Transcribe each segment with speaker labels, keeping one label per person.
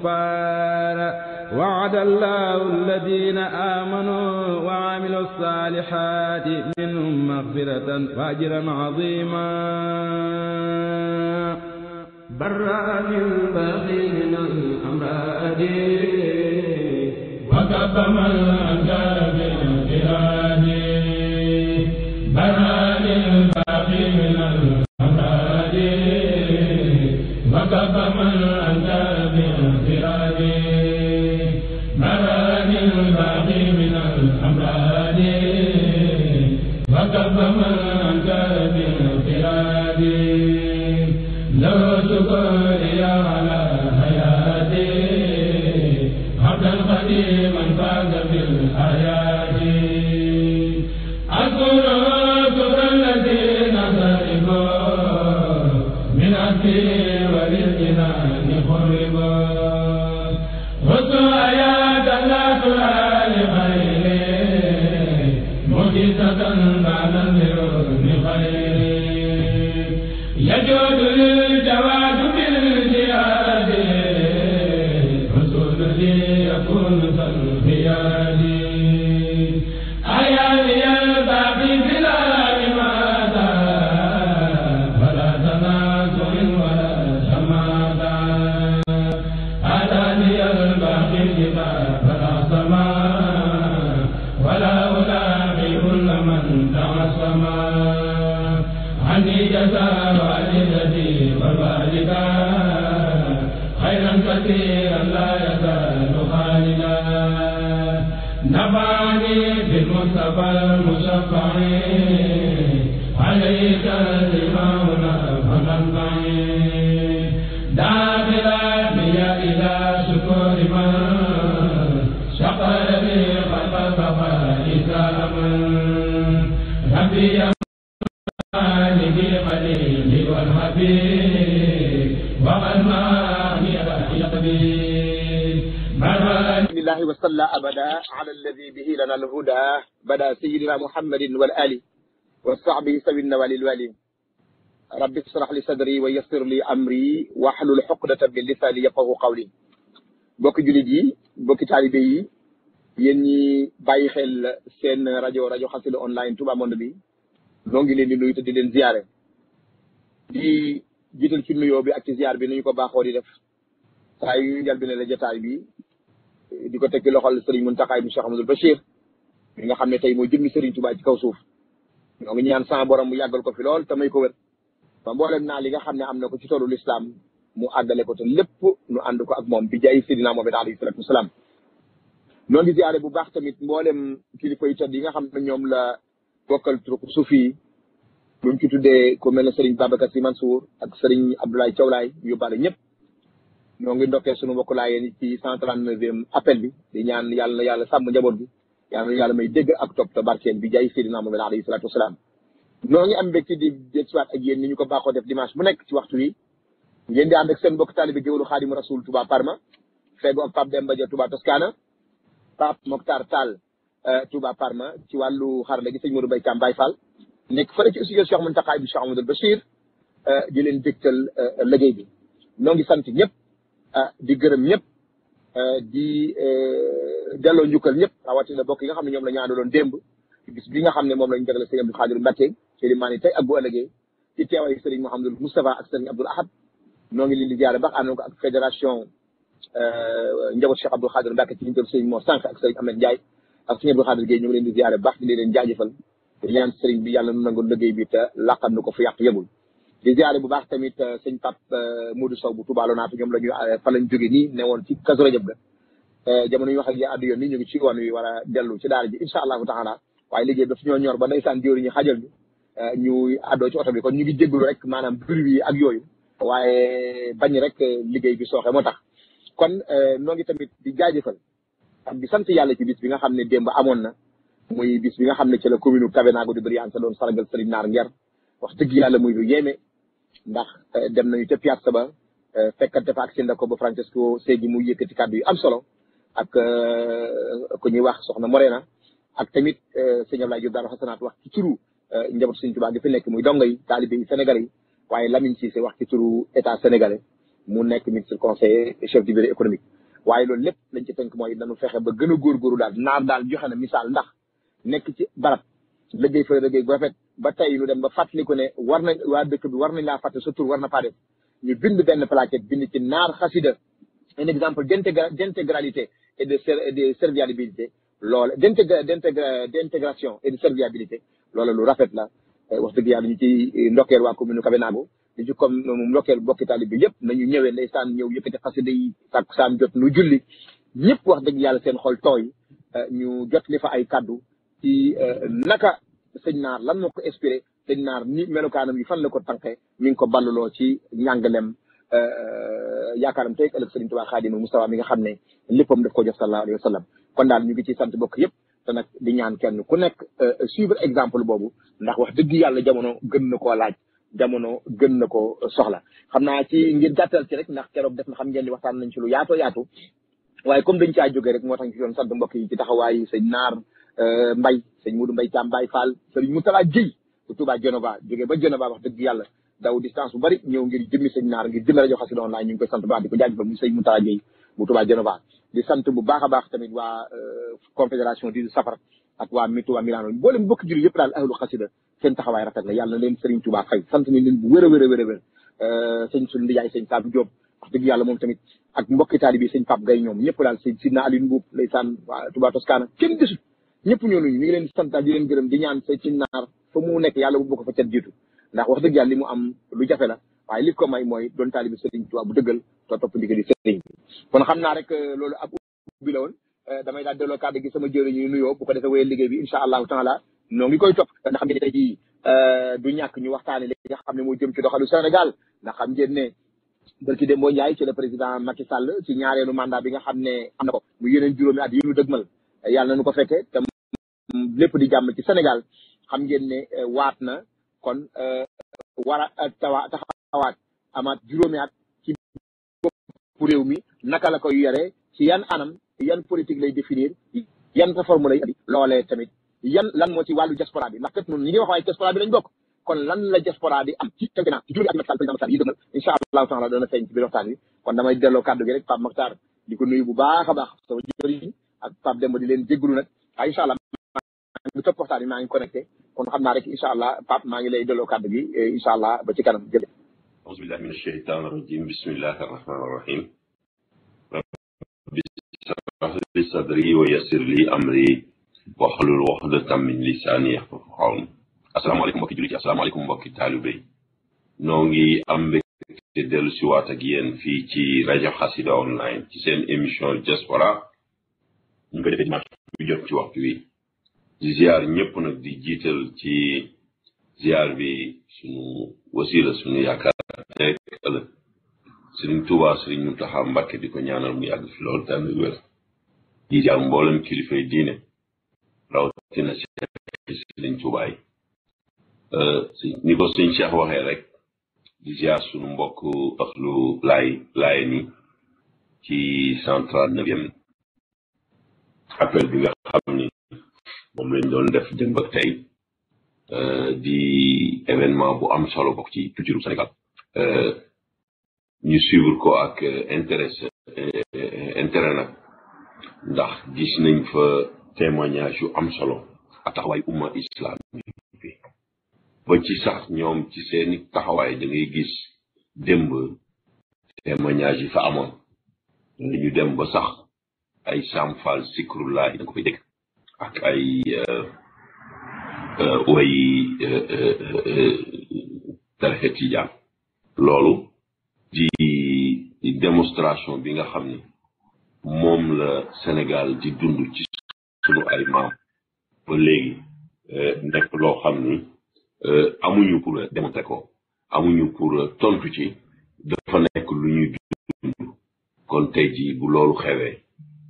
Speaker 1: الكفار وعد الله الذين آمنوا وعملوا الصالحات منهم مغفرة وأجرا عظيما برأ من بغي من الأمراض وكف من أنكر بالانفراد برأ من بغي من الأمراض وكف من أنكر بالانفراد برأ من بغي من الأمراض وكف من أنكر بالانفراد لو شكري على حياتي عبدا قديما فاز بالحياة أذكر شكر الذين ضربوا من أجلي وللجنان خربوا خذت آيات لا ترى لغيري معجزة بعد الذنوب خيري يجود للجواد بالجهاد رسول لي يكون كالخيال أيامي الباقي بلا لماذا ولا تنازع ولا شماتا أتاني الباقي بلا فلا سماء ولا ألاقي كل من تعصما عني جزاء والدتي والوالدة خيرا كثيرا لا يزال خالدا نفعني بالمصطفى المشفع عليك الإمامنا فننفعي داخلا بي إلى شكر من شكر لي خلق فإسلام ربي بالقليل والحبيب ومن ما هي بسم الله وصلى أبدا على الذي به لنا الهدى بدا سيدنا محمد والآل والصحبه سوي النوال الوالي رب اشرح لي صدري ويسر لي أمري واحلل عقدة من لساني يفقهوا قولي bokk julit yi bokk talibé yi yéen ñi bàyyi xel seen rajo Xassida online Touba Monde bi noo ngi leen di nuyu te di leen ziare di jiital ci nuyoo bi ak ci ziar bi ni ñu ko baaxoo di def saa yu njël bi ne la jotaay bi di ko teg ci loxol Serigne Mountakha ibn Cheikh Ahmadoul Bachir mi nga xam ne tey mooy jëmmi Serigne Touba ci kaw suuf ñoo ngi ñaan sama borom mu yàggal ko fi lool te may ko wér ba mboolem naa li nga xam ne am na ko ci toolu l'islam mu àggale ko te lépp nu ànd ko ak moom bi jaay Seydina Muhammad alayhi salaatu wasalaam noo ngi ziare bu baax tamit mboolem kilifa yu tedd yi nga xam ne ñoom la bokkal turku suufi buñ ci tuddee ku mel ne Serigne Babacar Sy Mansour ak Serigne Abdoulaye Thiaw Laye yóbbaale ñëpp ñoo ngi ndokkee suñu mbokk laayeen ci 139e appel bi di ñaan yàlla na yàlla sàmm njaboot bi yàlla na yàlla may dégg ak topp te barkeel bi jaay Seydina Muhammad alayhi salaatu wasalaam noo ngi am mbégte di dellusiwaat ak yéen ni ñu ko baaxoo def dimanche bu nekk ci waxtu wi ngeen di ànd ak seen mbokk taalibe géwélu Xaadimu Rasul Touba Parma feego ak Pape Demba Dia Touba Toscana Pape Mokhtar Tall Touba Parma ci wàllu xarala gi sëñ Modou Mbaye Thiam Baye Fall nekk fële ci studio Cheikh Mountakha bi Cheikh Ahmadoul Bachir di leen dégtal liggéey bi noo ngi sant ñëpp di gërëm ñëpp di delloo njukkal ñëpp rawatina bokk yi nga xam ne ñoom la ñu àndaloon démb ci bis bi nga xam ne moom la ñu jagleel sëñ Abdou Khadir Mbacké ci limaani tey ak bu ëllëgee ci teewaay sëriñ Mouhamadou Moustapha ak sëriñ Abdoul Ahad noo ngi leen di jaare baax àndoon ko ak fédération njaboot Cheikh Abdou Khadir Mbacké ci ñu sëriñ Mor Sànq ak sëriñ Ahmed Ndiaye ak sëriñ Abdou Khadir Gueye ñu ngi leen di ziare baax di leen jaajëfal di ñaan sëriñ bi yàlla nu nangul liggéey bi te laqal nu ko fu yàq yëgul di ziare bu baax tamit sëñ Pape Modou Sow bu Touba Lonaatu ñoom la ñu fa lañ jóge nii ne woon ci Kazu Rajab ga jamono ñu wax ak yéen addu yoon nii ñu ngi ci yoon wi war a dellu ci daara ji incha allahu taala waaye liggéey bi daf ñoo ñor ba ndeysaan jóori ñu xajal ñu àddoo ci oto bi kon ñu ngi jégalu rek maanaam bruit yi ak yooyu waaye bañ rek liggéey bi sooxe moo tax kon noo ngi tamit di jaajëfal ak di sant yàlla ci bis bi nga xam ne démb amoon na muy bis bi nga xam ne ci la commune Tabenago di Briança sa doon sargal Serigne Naar Nguer wax dëgg yàlla muy lu yéeme ndax dem nañu ca piazza ba fekkante fa ak Sindaco ba Francesco Seggi mu yëkkati kàddu yu am solo ak ku ñuy wax soxna Morena ak tamit sëñ Ablaye Diop daal xasanaat wax ci turu njabootu Sëñ Tuubaa gi fi nekk muy dongo yi taalibe yi sénégalais yi waaye Lamine Cissé wax ci turu état sénégalais mu nekk ministre conseiller chef du bureau économique waaye loolu lépp lañ ci tënk mooy dañu fexe ba gën a góorgóorlu daal naar daal joxe na misaal ndax nekk ci barab liggéey fa liggéey bu rafet ba tey ñu dem ba fàttaliku ne war nañ waa dëkk bi war nañ laa fàtte sa tur war na faa def ñu bind benn plaquette bind ci naar xasida un exemple d'intégralité et de serviabilité loolu d'intégration et de serviabilité loolu lu rafet la wax dëgg yàlla ñu ci ndokkeel waa commune Kabénago di ci comme ndokkeel bokki taalibe bi yëpp nañu ñëwee ndeysaan ñëw yëkkati xasida yi takkusaan jot nu julli ñëpp wax dëgg yàlla seen xol tooy ñu jot li fa ay kaddu ci naka sëñ naar lan moo ko inspiré sëñ naar ni melokaanam yi fan la ko tànqee mi ngi ko balluloo ci njàngalem yaakaaram tey ëllëg Sëriñ Tuubaa Xaadimu Mustafaa mi nga xam ne léppam daf ko jox sallallahu alayhi wa sallam kon daal ñu ngi ci sant bokk yëpp te nag di ñaan kenn ku nekk suivre exemple boobu ndax wax dëgg yàlla jamono gën na koo laaj jamono gën na ko soxla xam naa ci ngir gàttal ci rek ndax keroog def na xam ngeen ni waxtaan nañ ci lu yaatoo yaatu waaye comme dañ caa jógee rek moo tax ñu ci doon sant mbokk yi ci taxawaay sëñ naar Mbay sëñ Mudu Mbay Caam Baay Faal sëriñ Mutala Jëy bu Touba Genova jógee ba Genova wax dëgg yàlla daw distance bu bari ñëw ngir jëmmi sëñ naar ngir jëmmi rajo Xassida Online ñu ngi koy sant bu baax di ko jaajëfal mu sëñ Mutala Jëy bu Touba Genova di sant bu baax a baax tamit waa confédération di safar ak waa Touba Milano boolem bokk jur yëpp daal ahlu xasida seen taxawaay rafet la yàlla na leen Sëriñ Touba fay sant nañ leen bu wér a wér a wér a wér sëñ suñu ndijaay sëñ Pape Diop wax dëgg yàlla moom tamit ak mbokki taalibe bi sëñ Pape Gaye ñoom ñëpp daal sëñ Sidna Aliou Mbuub ndeysaan waa Touba Toscana kenn desut ñëpp ñoo nuyu ñu ngi leen di sant di leen gërëm di ñaan sëñ naar fa mu nekk yàlla bu ko fa cat jiitu ndax wax dëgg yàlla li mu am lu jafe la waaye li ko may mooy doon taalibe Sëriñ Touba bu dëggal to topp ndigal di sëriñ kon xam naa rek loolu ab ubbi la woon damay daal delloo kàddu gi sama jëriñ ñu nuyoo bu ko defee wéyal liggéey bi incha allahu taala noo ngi koy topp ndax xam ngeen tey jii du ñàkk ñu waxtaane li nga xam ne moo jëm ci doxalu Sénégal ndax xam ngeen ne barki Dembo Ndiaye ci le président Macky Sall ci ñaareelu mandat bi nga xam ne am na ko mu yeneen juróomi at yi ñu dëgmal yàlla nañu ko fekkee te lépp di jàmm ci Sénégal xam ngeen ne waat na kon war a taxawaat amaat juróomi at ci bopp réew mi naka la koy yore ci yan anam yan politique lay définir yan réforme lay andi loolee tamit lan moo ci wàllu diaspora bi ndax kat noonu ñi ngi wax waaye diaspora bi lañ bokk kon lan la diaspora di am ci tënk naa ci juróomi at Macky Sall président Macky Sall yi dëgmal incha allahu taala dana feeñ ci biir waxtaan wi kon damay delloo kàddu gi rek Pape Makhtar di ko nuyu bu baax a baax sama jëriñ ak Pape Demba di leen jégalu nag waaye incha allah ñu topp waxtaan bi maa ngi connecté kon xam naa rek incha allah Pape maa ngi lay delloo kàddu gi incha allah ba ci kanam jërëjëf.
Speaker 2: auzu billahi mina shaytaani rajim bismillahi rahmaani rahim rabbi ishrah li sadri wa yassir li amri wahlul uqdatan min lisaani yafqahu qawli asalaamaaleykum mbokki jullit yi asalaamaaleykum mbokki taalibe yi noo ngi am mbégte dellu si waat ak yéen fii ci rajo Xassida Online ci seen émission diaspora ñu ko defee dimanche bi jot ci waxtu wi di ziar ñëpp nag di jiital ci ziar bi suñu wasila suñu yaakaar tey ëllëg Sëriñ Tuubaa Sëriñ Muntaxa Mbàkke di ko ñaanal mu yàgg fi loolu tànn wér di ziar mboolem kilifay diine rawatina Sëriñ Tuubaa yi ni ko sëñ Cheikh waxee rek di ziar suñu mbokk axlu laay ni ci 139e appel bi nga xam ni moom lañ doon def démb ak tey di événement bu am solo bokk ci culture Sénégal ñu suivre ko ak intérêt nag ndax gis nañ fa témoignage yu am solo ak taxawaay umma islam bi ba ci sax ñoom ci seeni taxawaay da ngay gis démb témoignage yi fa amoon ñu dem ba sax ay samfal sikrullah da nga ko fay dégg ak ay way tarixa tijaan loolu di démonstration bi nga xam ni moom la Sénégal di dund ci sunu ay maam ba léegi nekk loo xam ni amuñu pour démontrer ko amuñu pour tontu ci dafa nekk lu ñuy dund kon tey jii bu loolu xewee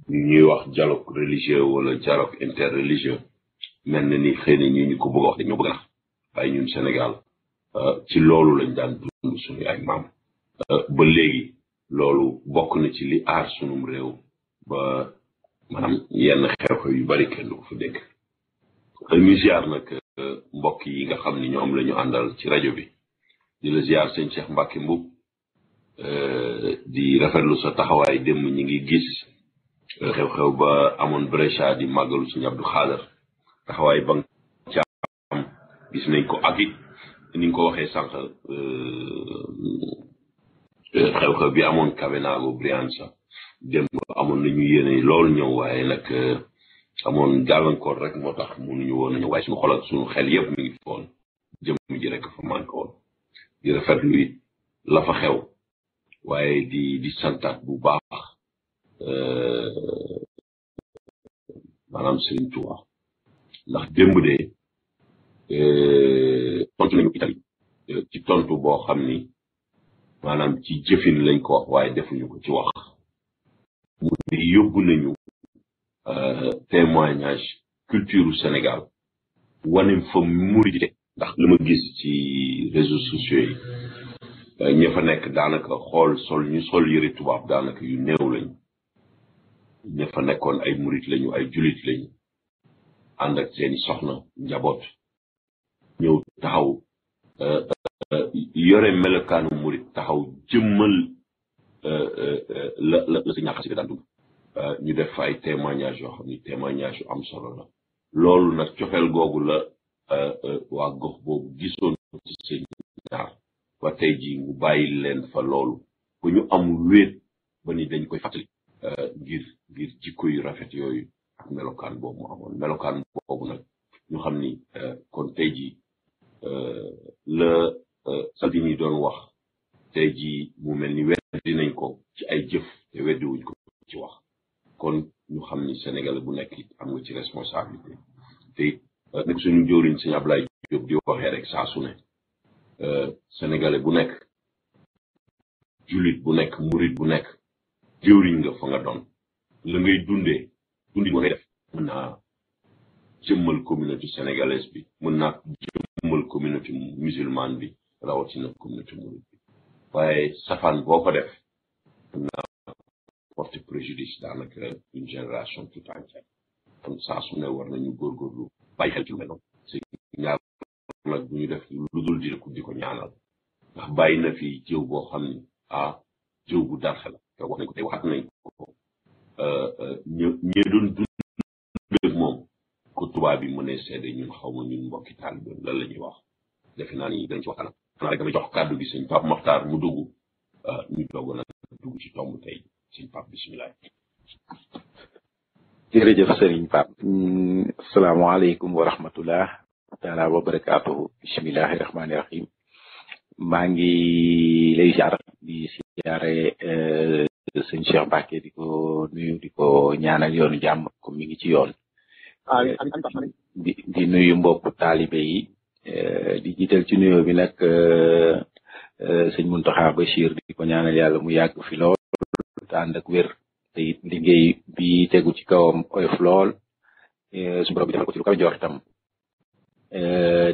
Speaker 2: ñu ñuy wax dialogue religieux wala dialogue interreligieux mel na ni xëy na ñu ko bëgg a wax dañoo bëgg a nax waaye ñun Sénégal ci loolu lañ daan dund suñu ay maam ba léegi loolu bokk na ci li aar sunum réew ba maanaam yenn xew-xew yu bari kenn du ko fa dégg ñu ziar nag mbokk yi nga xam ni ñoom la ñu àndal ci rajo bi di la ziar sëñ Cheikh Mbacke Mbuub di rafetlu sa taxawaay démb ñi ngi gis xew-xew ba amoon Brescia di màggalu Sëñ Abdou Khadre taxawaay ba ca am gis nañ ko ak it ni nga ko waxee sànq xew-xew bi amoon Cavenago Brianza démb amoon nañu yéene loolu ñëw waaye nag amoon gàllankoor rek moo tax mënuñu woon a ñëw waaye suñu xol ak suñu xel yëpp mi ngi fi woon jëm ji rek fa manqué woon di rafetlu it la fa xew waaye di santaat bu baax maanaam Serigne Touba ndax démb de tontu nañu Italie ci tontu boo xam ni maanaam ci jëfin lañ ko wax waaye defuñu ko ci wax mu di yóbbu nañu témoignage culture Sénégal wane fa muridité ndax li ma gis ci réseaux sociaux yi ña fa nekk daanaka ñu sol yëre tubaab daanaka yu néew lañu ña fa nekkoon ay murit lañu ay julit lañu ànd ak seeni soxna njaboot ñëw taxaw yore melokaanu murit taxaw jëmmal la si ñàkk si daan dund ñu def fa ay témoignage yoo xam ni témoignage yu am solo la loolu nag cofeel googu la waa gox boobu gisoon ci seen ñaar ba tey ji mu bàyyi leen fa loolu ba ñu am wéet ba ni dañ koy fàttali ngir jikko yu rafet yooyu ak melokaan boobu mu amoon melokaan boobu nag ñu xam ni kon tey ji la Salvini doon wax tey ji mu mel ni weddi nañ ko ci ay jëf te weddiwuñ ko ci wax kon ñu xam ni Sénégal bu nekk am nga ci responsabilité te nekk suñu jëwriñ Sëñ Ablaye Diop di waxee rek saa su ne Sénégalais bu nekk julit bu nekk murit bu nekk jëwriñ nga fa nga doon la ngay dundi moo ngay def mën naa jëmmal communauté sénégalaise bi mën naa jëmmal communauté musulmane bi rawatina communauté murit bi waaye safaan boo ko def mën naa porter préjudice daanaka une génération tout entière kon saa su ne war nañu góorgóorlu bàyyi xel ci lu mel noonu si ñaar nag bu ñu def lu dul di ko ñaanal ndax bàyyi na fi jëw boo xam ni jëw bu dar xel te wax nañ ko tey waxaat nañ ko ñi doon dund moom ko tubaab bi mënee seede ñun xaw ma ñun mbokki taalibe lan la ñuy wax defe naa ni dañ ci waxtaan xanaa rek dama jox kàddu gi sëñ Pape Makhtar mu dugg ñu doog nag dugg ci tomb tey sëñ Pape bisimilah.
Speaker 3: jërëjëf sëriñ Pape asalaamaaleykum wa rahmatullah taala wa barakaatuhu bismillahi rahmaani rahim maa ngi lay ziar di siyaare sëñ Cheikh Mbacke di ko nuyu di ko ñaanal yoonu jàmm comme mi ngi ci yoon di nuyu mbokku taalibe yi di jiital ci nuyoo bi nag sëñ Mountakha Bachir di ko ñaanal yàlla mu yàgg fi lool te ànd ak wér te it liggéey bi tegu ci kawam oyof lool suñu borom bi defal ko ci lu kaw njortam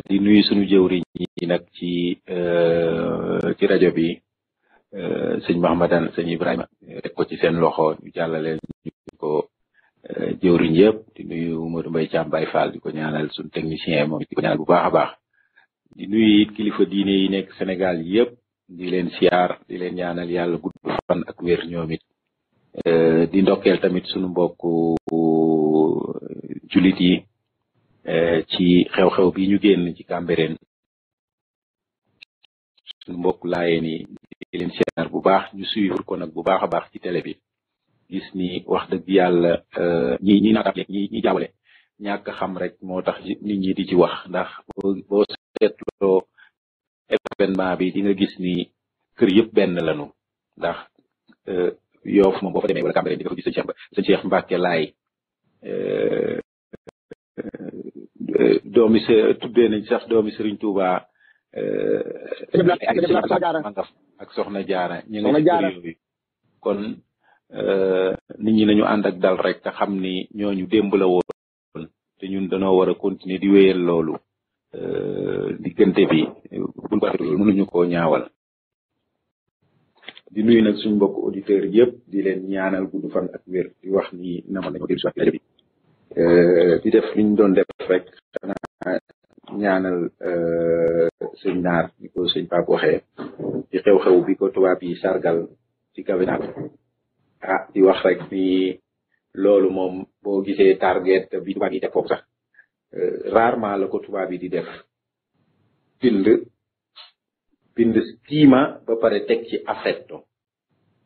Speaker 3: di nuyu suñu jëwriñ yi nag ci rajo bi sëñ Mahamadan sëñ Ibrahima teg ko ci seen loxo ñu jàllale ñu ko jëwriñ yëpp di nuyu Modou Mbaye Thiam Baye Fall di ko ñaanal suñu technicien moom di ko ñaanal bu baax a baax di nuyu it kilifa diine yi nekk Sénégal yëpp di leen siyaar di leen ñaanal yàlla gudd fan ak wér ñoom it di ndokkeel tamit suñu mbokku julit yi ci xew-xew bi ñu génn ci Cambérène suñu mbokk laayeen yi di leen siyaar bu baax ñu suivre ko nag bu baax a baax ci télé bi gis ni wax dëgg yàlla ñi naatable ñi jaawale ñàkk xam rek moo tax nit ñi di ci wax ndax boo seetloo événement bi di nga gis ni kër yëpp benn lañu ndax Yoff moom boo fa demee wala Cambérène di nga fa gis sëñ Cheikh Mbacke laay doomi tuddee nañ sax doomi Serigne Touba ak Soxna Jaara ñu nga ci kër yooyu kon nit ñi nañu ànd ak dal rek te xam ni ñooñu démb la woon te ñun dañoo war a continuer di wéyal loolu diggante bi buñ ko rafetlu mënuñu koo ñaawal di nuyu nag suñu mbokk auditeurs yëpp di leen ñaanal gudd fan ak wér di wax ni namoon nañu dellu si rajo bi di def li ñu doon def rek xanaa ñaanal sëñ Naar ni ko sëñ Pape waxee ci xew-xew bi ko tubaab yi sargal ci Gabina di wax rek ni loolu moom boo gisee target bi tubaab yi def foofu sax rarement la ko tubaab yi di def bind stima ba pare teg ci affetto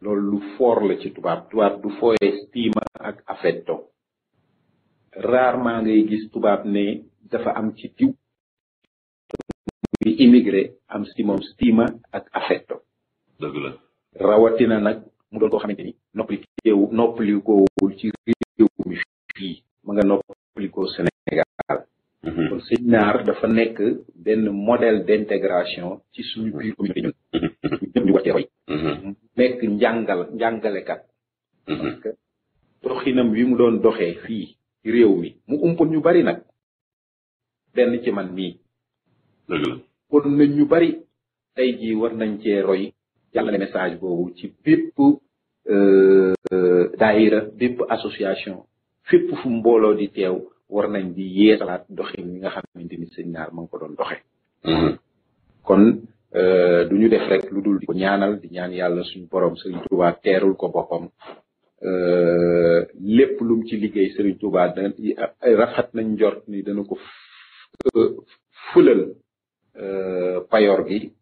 Speaker 3: loolu lu fort la ci tubaab du fooye stima ak affetto rarement ngay gis tubaab ne dafa am ci diw bi immigré am si moom stima ak affetto
Speaker 2: dëgg la
Speaker 3: rawatina nag mu doon koo xamante ni noppali koowul ci réew mi fii ma nga noppali ko Sénégal kon sëñ Naar dafa nekk benn modèle d'intégration ci suñu biir communauté ñun ñëpp ñu war cee roy nekk njàngalekat parce que doxinam wi mu doon doxee fii ci réew mi mu umpoon ñu bari nag benn ci man mii
Speaker 2: dëgg la
Speaker 3: kon nañ ñu bari tey jii war nañ cee roy jàllale message boobu ci bépp daayira bépp association fépp fu mbooloo di teew war nañ di yeesalaat doxin mi nga xamante ni sëñ Naar ma ngi ko doon doxe kon du ñu def rek lu dul di ko ñaanal di ñaan yàlla suñu borom Serigne Touba teerul ko boppam lépp lum ci liggéey Serigne Touba rafet nañ njort ni dana ko fulal payoor gi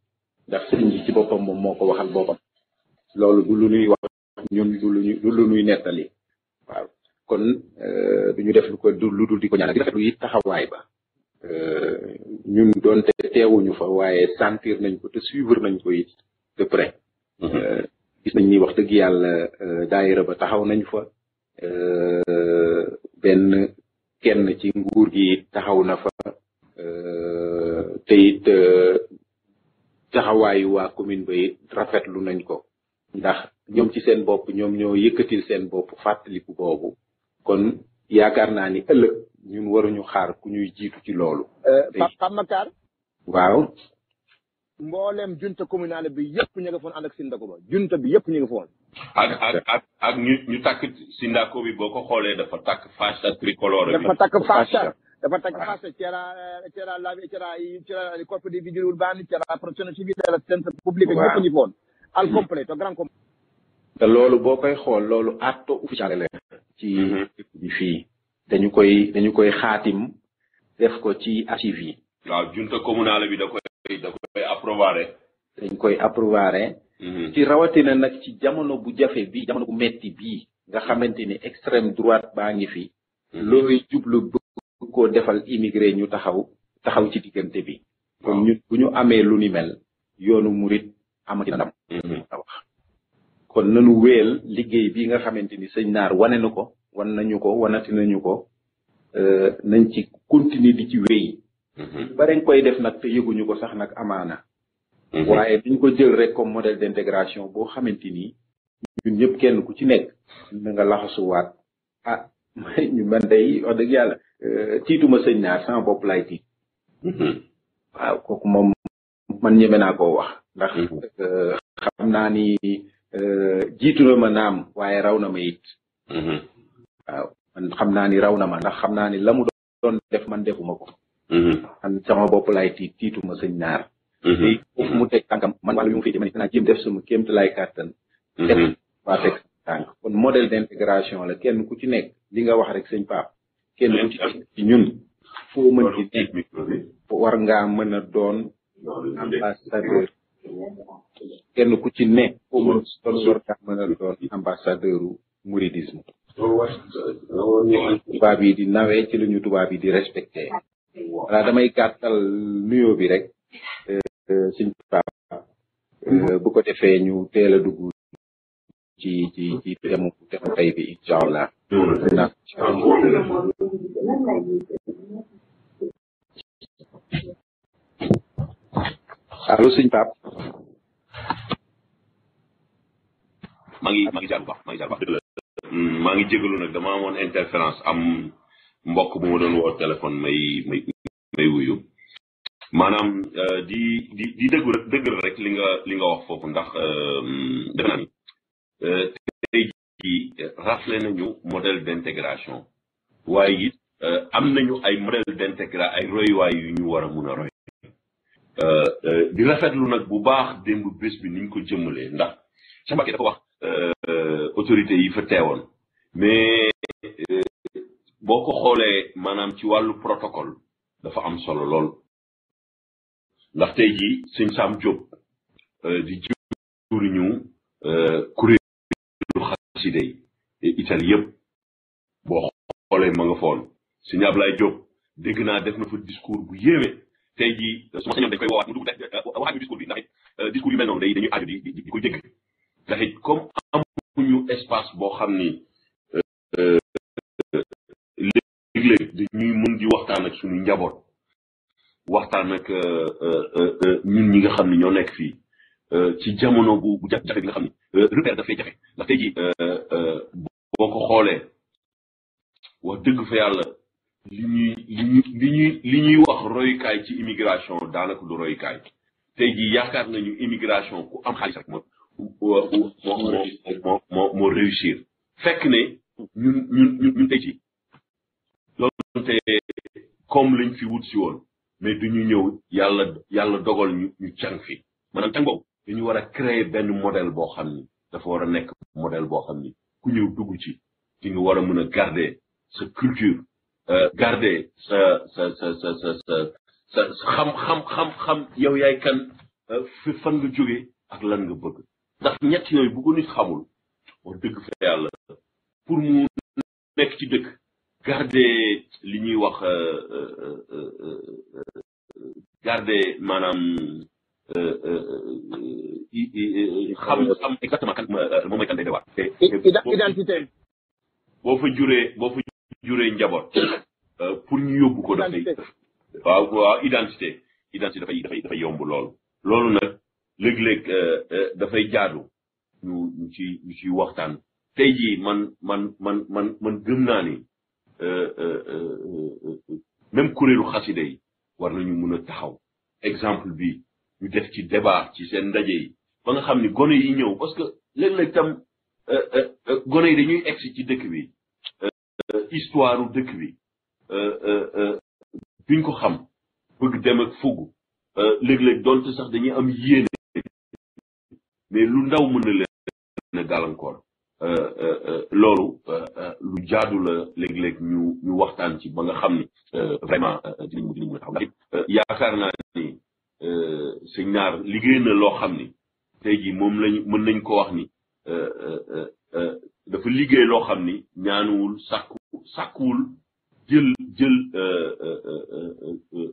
Speaker 3: ndax sëriñ bi ci boppam moom moo ko waxal boppam loolu du lu ñuy wax ñun du lu ñuy nettali waaw kon du ñu def lu dul di ko ñaanal di rafetlu it taxawaay ba ñun doonte teewuñu fa waaye sentir nañ ko te suivre nañ ko it de près gis nañ ni wax dëgg yàlla daayira ba taxaw nañ fa benn kenn ci nguur gi taxaw na fa te it taxawaayu waa commune ba it rafetlu nañ ko ndax ñoom ci seen bopp ñoom ñoo yëkkatil seen bopp fàttaliku boobu kon yaakaar naa ni ëllëg ñun waruñu xaar ku ñuy jiitu ci loolu.
Speaker 1: Pape Makhtar.
Speaker 3: waaw.
Speaker 1: mboolem junta communale bi yëpp ñu nga foon ànd ak Sindako ba junta bi yëpp ñu nga foon.
Speaker 2: ak ñu takk Sindako bi boo ko xoolee dafa takk fascia tricolore bi.
Speaker 1: dafa takk fascia c'era il corpo dei vigili urbani, c'era la protezione civile, l'assistenza pubblica, ñëpp ñu foon al completo grand completo.
Speaker 3: te loolu boo koy xool loolu atto ufficiale la ci bi fii dañu koy xaatim def ko ci archive yi.
Speaker 2: waaw junta communale bi da koy approvare.
Speaker 3: dañ koy approvare. ci rawatina nag ci jamono bu jafe bi jamono bu metti bii nga xamante ni extrême droite baa ngi fi. looy jublu bëgg koo defal immigré ñu taxaw ci diggante bi. kon ñun bu ñu amee lu ni mel yoonu murit amati na ndam. wax kon nanu wéel liggéey bi nga xamante ni sëñ Naar wane na ko wanati nañu ko nañ ci continuer di ci wéy. bari nga koy def nag te yëguñu ko sax nag amaana. waaye duñ ko jël rek comme modèle d'intégration boo xamante ni ñun ñëpp kenn ku ci nekk na nga laxasuwaat ñu man day wax dëgg yàlla tiituma sëñ Naar sama bopp laay tiit. waaw kooku moom man ñeme naa koo wax ndax xam naa ni jiitu na ma naam waaye raw na ma it. waaw man xam naa ni raw na ma ndax xam naa ni la mu doon def man defuma ko. man sama bopp laay tiituma sëñ Naar. te foofu mu teg tànkam man wàllu yu mu fi man dinaa jéem def sama kéemtu lay kàttan. waa teg tànk kon modèle d'intégration la kenn ku ci nekk li nga wax rek sëñ Pape. kenn ku ci nekk ci ñun. foo mën ci nekk war ngaa mën a doon ambassadeur. kenn ku ci ne foo mën war ngaa mën a doon ambassadeur u mouridisme. tubaab yi di nawee ci lu ñu tubaab yi di respecté. voilà damay gàttal nuyoo bi rek. sëñ Pape bu ko defee ñu teel a dugg ci temu tey bi incha allah. allo sëñ Pape.
Speaker 2: maa ngi jaar bu baax dëgg la. maa ngi jégalu nag dama amoon interférence am mbokk bu ma doon woo téléphone may wuyu. maanaam di dëggal rek li nga wax foofu ndax defe naa ni tey jii raflé nañu modèle d'intégration waaye it am nañu ay modèle d'intégration ay royuwaay yu ñu war a mun a roy di rafetlu nag bu baax démb bés bi niñ ko jëmmalee ndax Cheikh Mbacké dafa wax autorité yi fa teewoon mais boo ko xoolee maanaam ci wàllu protocole dafa am solo lool ndax tey jii sëñ Sam Diop di juriñu kuréelu xasida yi Italie yëpp boo xoolee ma nga foon sëñ Ablaye Diop dégg naa def na fa discours bu yéeme tey jii su ma sañoon dañ koy woowaat mu dugg waxaat ñu discours bi ndax it discours yu mel noonu dañuy aju di ko dégg ndax it comme amuñu espace boo xam ni léeg-léeg dañuy mën di waxtaan ak suñu njaboot waxtaan ak ñun ñi nga xam ni ñoo nekk fii ci jamono bu jafe bi nga xam ni repère dafay jafe ndax tey jii boo ko xoolee wax dëgg fa yàlla li ñuy wax royukaay ci immigration daanaka du royukaay tey jii yaakaar nañu immigration ku am xaalis rek moo réussir fekk ne ñun tey jii loolu te comme lañ fi wut si woon mais duñu ñëw yàlla dogal ñu càng fi maanaam càng boobu dañu war a créer benn modèle boo xam ni dafa war a nekk modèle boo xam ni ku ñëw dugg ci di nga war a mën a garder sa culture garder sa xam yow yaay kan fi fan nga jóge ak lan nga bëgg ndax ñett yooyu bu ko nit xamul wax dëgg fa yàlla pour mu nekk ci dëkk garder li ñuy wax garder maanaam xam exactement kan moom mooy kan day dewaat
Speaker 1: identité
Speaker 2: boo fa juree njaboot pour ñu yóbbu ko dafay waaw identité dafay yomb loolu nag léeg-léeg dafay jaadu ñu ci waxtaan tey jii man gëm naa ni même kuréelu xasida yi war nañu mun a taxaw exemple bi ñu def ci débat ci seen ndaje yi ba nga xam ni gone yi ñëw parce que léeg-léeg tam gone yi dañuy egsi ci dëkk bi histoire u dëkk bi duñ ko xam bëgg dem ak fugg léeg-léeg donte sax dañuy am yéene mais lu ndaw mën na leen a gàllankoor loolu lu jaadu la léeg-léeg ñu waxtaan ci ba nga xam ni vraiment dinañ mën a taxaw ndax yaakaar naa ni sëñ Naar liggéey na loo xam ni tey jii moom lañ mën nañ ko wax ni dafa liggéey loo xam ni ñaanuwul sàkkuwul jël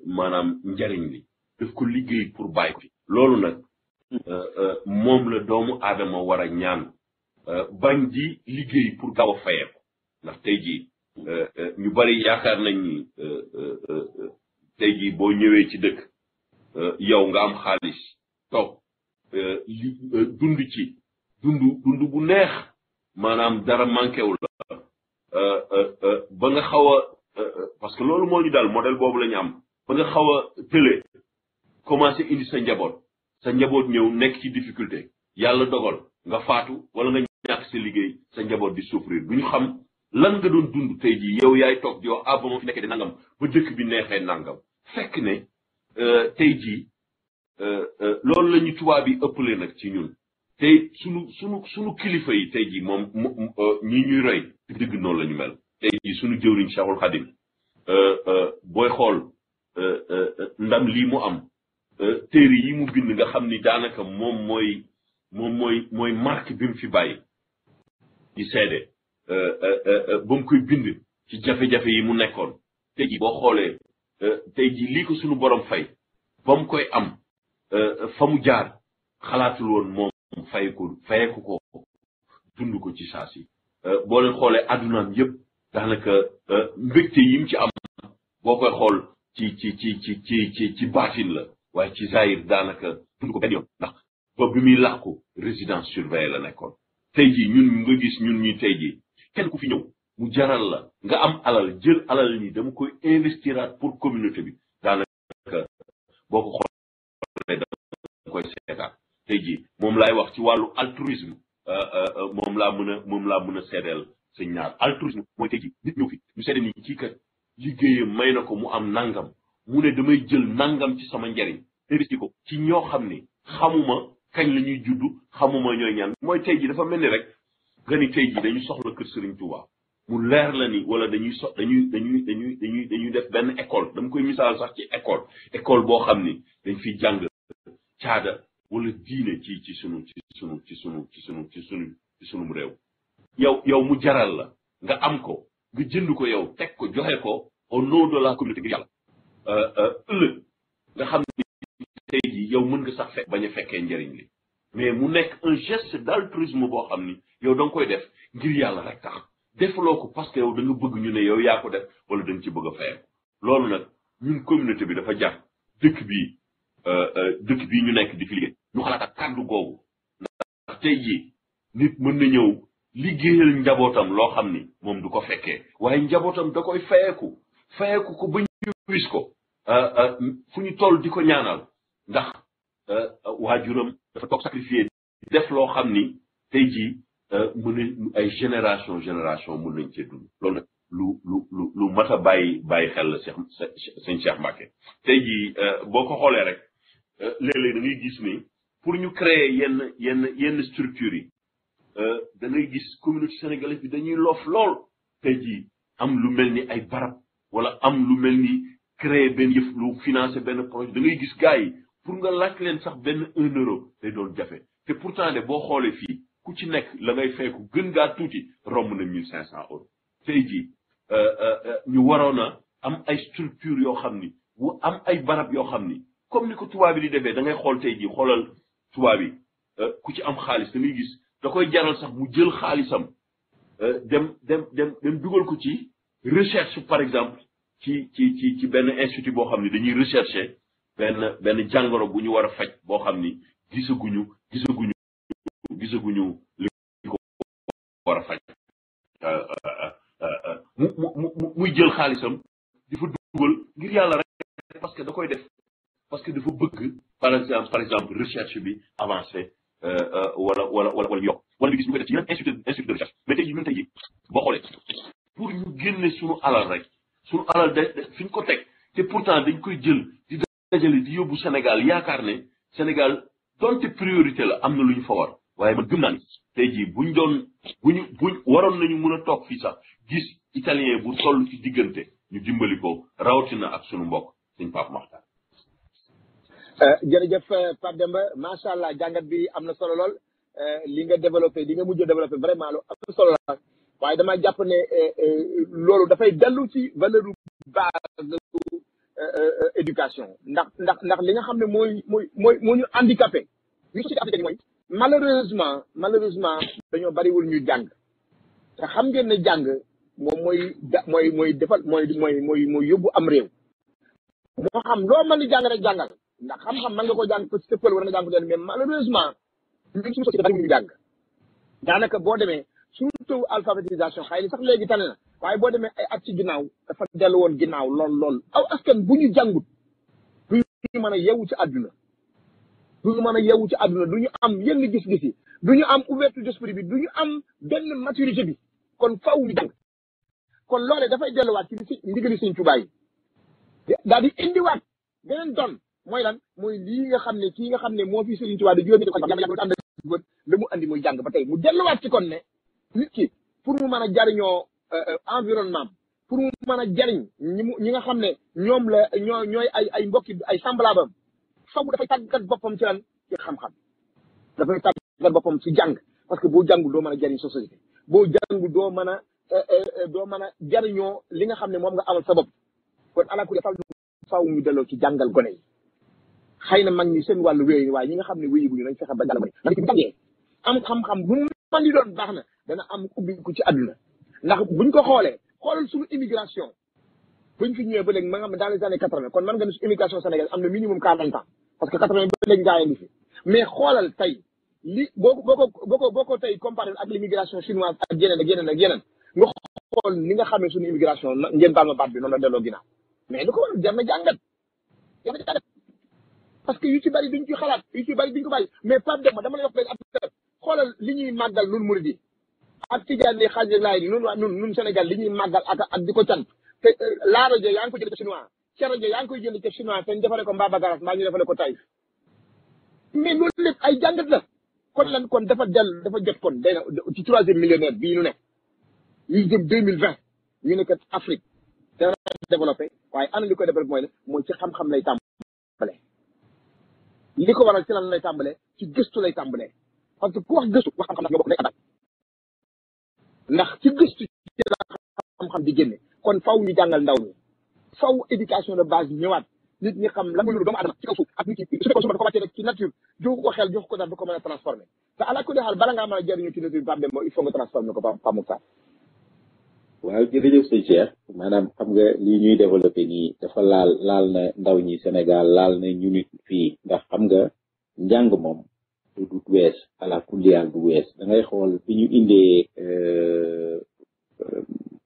Speaker 2: maanaam njariñ li daf ko liggéey pour bàyyi ko fi loolu nag moom la doomu aadama war a ñaan bañ di liggéey pour gaaw a fayeeku ndax tey jii ñu bari yaakaar nañ ni tey jii boo ñëwee ci dëkk yow nga am xaalis toog dund ci dund bu neex maanaam dara manqué wu la ba nga xaw a parce que loolu moo ñu daal modèle boobu la ñu am ba nga xaw a tële commencé indi sa njaboot ñëw nekk ci difficulté yàlla dogal nga faatu wala nga ñàkk sa liggéey sa njaboot di souffrir bu ñu xam lan nga doon dund tey jii yow yaay toog di wax ba ma fi nekkee di nangam ba dëkk bi neexee nangam fekk ne tey jii loolu la ñu tubaab yi ëppale nag ci ñun tey sunu kilifa yi tey jii moom ñi ñuy roy dëgg noonu la ñu mel tey jii sunu jëwriñ Cheikhul Khadim booy xool ndam lii mu am téere yi mu bind nga xam ni daanaka moom mooy marque bi mu fi bàyyi di seede ba mu koy bind ci jafe-jafe yi mu nekkoon tey jii boo xoolee tey jii lii ko sunu borom fay ba mu koy am fa mu jaar xalaatul woon moom fayeku ko dund ko ci saa si boo leen xoolee addunaam yëpp daanaka mbégte yi mu ci am boo koy xool ci baatin la waaye ci zahir daanaka dund ko benn yoon ndax ba bi muy làqu résidence surveillée la nekkoon tey jii ñun nga gis ñun ñi tey jii kenn ku fi ñëw mu jaral la nga am alal jël alal ni dama koy investiraat pour communauté bi daanaka boo ko xoolee da koy seetaat tey jii moom laay wax ci wàllu altruisme moom laa mën a seedeel sëñ Naar altruisme mooy tey jii nit ñëw fi ñu seede ni kii kat liggéeyam may na ko mu am nangam mu ne damay jël nangam ci sama njariñ investir ko ci ñoo xam ni xamuma kañ la ñuy judd xamuma ñooy ñaan mooy tey ji dafa mel ni rek nga ni tey ji dañu soxla kër Serigne Touba mu leer la ni wala dañuy def benn école dama koy misaal sax ci école boo xam ni dañ fiy jàng caada wala diine ci sunu réew yow mu jaral la nga am ko nga jënd ko yow teg ko joxe ko au nom de la communauté ngir yàlla ëllëg nga xam ni tey jii yow mën nga sax bañ a fekkee njëriñ li mais mu nekk un geste d'altruisme boo xam ni yow da nga koy def ngir yàlla rek tax defaloo ko parce que yow da nga bëgg ñu ne yow yaa ko def wala da nga ci bëgg a fayal loolu nag ñun communauté bi dafa jar dëkk bii ñu nekk di fi liggéey ñu xalaat ak kàddu googu ndax tey jii nit mën na ñëw liggéeyal njabootam loo xam ni moom du ko fekkee waaye njabootam da koy fayeeku ko ba ñu wis ko fu ñu toll di ko ñaanal ndax waajuram dafa toog sacrifié def loo xam ni tey jii mën a ay génération mën nañ cee dund loolu nag lu mat a bàyyi xel la sëñ Cheikh Mbacké tey jii boo ko xoolee rek léeg-léeg da ngay gis ni pour ñu créer yenn structures yi da ngay gis communauté sénégalaise bi dañuy loof lool tey jii am lu mel ni ay barab wala am lu mel ni créer benn yëf lu financer benn projet da ngay gis gars yi pour nga laaj leen sax benn 1 euro day doon jafe te pourtant de boo xoolee fii ku ci nekk la ngay fayku gën gaa tuuti romb na 1500 euros tey jii ñu waroon a am ay structure yoo xam ni am ay barab yoo xam ni comme ni ko tubaab bi di defee da ngay xool tey jii xoolal tubaab bi ku ci am xaalis da ngay gis da koy jaral sax mu jël xaalisam dem dugal ko ci recherche par exemple ci benn institut boo xam ni dañuy rechercher benn jàngoro bu ñu war a faj boo xam ni gisaguñu li ko war a faj muy jël xaalisam di fa dugal ngir yàlla rek parce que da koy def parce que dafa bëgg par exemple recherche bi avancé wala yokk wala nga gis ñu koy def ci yeneen institut de recherche mais tey jii ñun tey jii boo xoolee pour ñu génne suñu alal rek suñu alal fi ñu ko teg te pourtant dañ koy jël di dajale di yóbbu Sénégal yaakaar ne Sénégal donte priorité la am na lu ñu fa war waaye man gëm naa ni tey jii buñ waroon nañu mën a toog fii sax gis italien bu toll ci diggante ñu dimbali ko rawatina ak sunu mbokk suñ Pape Makhtar.
Speaker 1: jërëjëf Pape Demba macha allah jàngat bi am na solo lool li nga développé li nga mujj développé vraiment lu am solo la waaye dama jàpp ne loolu dafay dellu ci valeur base éducation ndax li nga xam ne mooy ñu handicapé ñu société africaine mooy malheureusement dañoo bariwul ñu jàng te xam ngeen ne jàng moom mooy defal mooy yóbbu am réew moo xam loo mën di jàng rek jàngal ndax xam-xam mën nga ko jàng ko ci pël wala nga jàng ko mais malheureusement ñun suñu société bariwul ñu jàng daanaka boo demee suñu taux alphabétisation xëy na sax léegi tane na waaye boo demee ay at ci ginnaaw dafa dellu woon ginnaaw lool aw askan bu ñu jàngut du ñu mën a yeewu ci àdduna du ñu am yenn gis-gis yi du ñu am ouverture d'esprit bi du ñu am benn maturité bi kon faaw ñu jàng kon loolee dafay delluwaat ci ndigali Sëñ Tuubaa yi daal di indiwaat beneen don mooy lan mooy lii nga xam ne kii nga xam ne moo fi Sëñ Tuubaa di juróomi ko ànd la mu andi muy jàng ba tey mu delluwaat ci kon ne nit ki pour mu mën a jariñoo environnement pour mu mën a jariñ ñi nga xam ne ñoom la ñooy ay mbokki ay semblable am faw dafay tàggat boppam ci lan ci xam-xam dafay tàggat boppam ci jàng parce que boo jàngul doo mën a jariñ société boo jàngul doo mën a jariñoo li nga xam ne moom nga amal sa bopp kon alakuli faaw ñu delloo ci jàngal gone yi xëy na mag ñi seen wàllu wéy waaye ñi nga xam ne wéyi buñu nañ fexe ba jàngal gone ndax ci jàngee am xam-xam bu man di doon baax na dana am ubbi ko ci àdduna ndax buñ ko xoolal suñu immigration buñ fi ñëwee ba léegi ma nga xam ne dans les années 80 kon man nga ne su immigration sénégal am na minimum 40 ans parce que 80 ba léegi gaa yi ngi fi mais xoolal tey li boo ko tey comparé ak l'immigration chinoise ak yeneen nga xool ni nga xamee suñu immigration ngeen baal ma baat bi noonu la delloo ginnaaw mais lu ko waral jar na jàngat parce que yu ci bari duñ ci xalaat yu ci bari duñ ko bàyyi mais Pape Demba dama lay wax benn affaire xoolal li ñuy màggal nun murid yi ak tijaan yi xaaj laay nun Sénégal li ñuy màggal ak di ko cant te la rajo yaa ngi ko jëlee chinois ca rajo yaa ngi koy jënd ca chinois te ñu defale ko Mbaba Garas mbaa ñu defale ko Taïf mais loolu lépp ay jàngat la kon lan kon dafa jot kon day na ci 3e millénaire bii ñu nekk ñu jëm 2020 ñu ne kat Afrique dana développé waaye ana li koy développé mooy ci xam-xam lay tàmbalee li ko waral ci lan lay tàmbalee ci gëstu lay tàmbalee parce que ku wax gëstu wax xam-xam ndax ñoo bokk nekk attaque ndax ci gëstu ci la xam-xam di génne kon faw ñu jàngal ndaw ñi faw éducation de base ñëwaat nit ñi xam lan mooy doomu adama ci kaw suuf ak nit ki su fekkoon ko wàccee rek ci nature jox ko xel jox ko dara ba ko mën a transformer te ala ko xaal bala ngaa mën a jëriñu ci nature Pape Demba il faut nga transformer ko Pape Moussa.
Speaker 3: waaw jërëjëf sëñ Cheikh maanaam xam nga lii ñuy développé nii dafa laal na ndaw ñi Sénégal laal na ñu nit fii ndax xam nga njàng moom du wees ala kulliyaal du wees da ngay xool bi ñu indee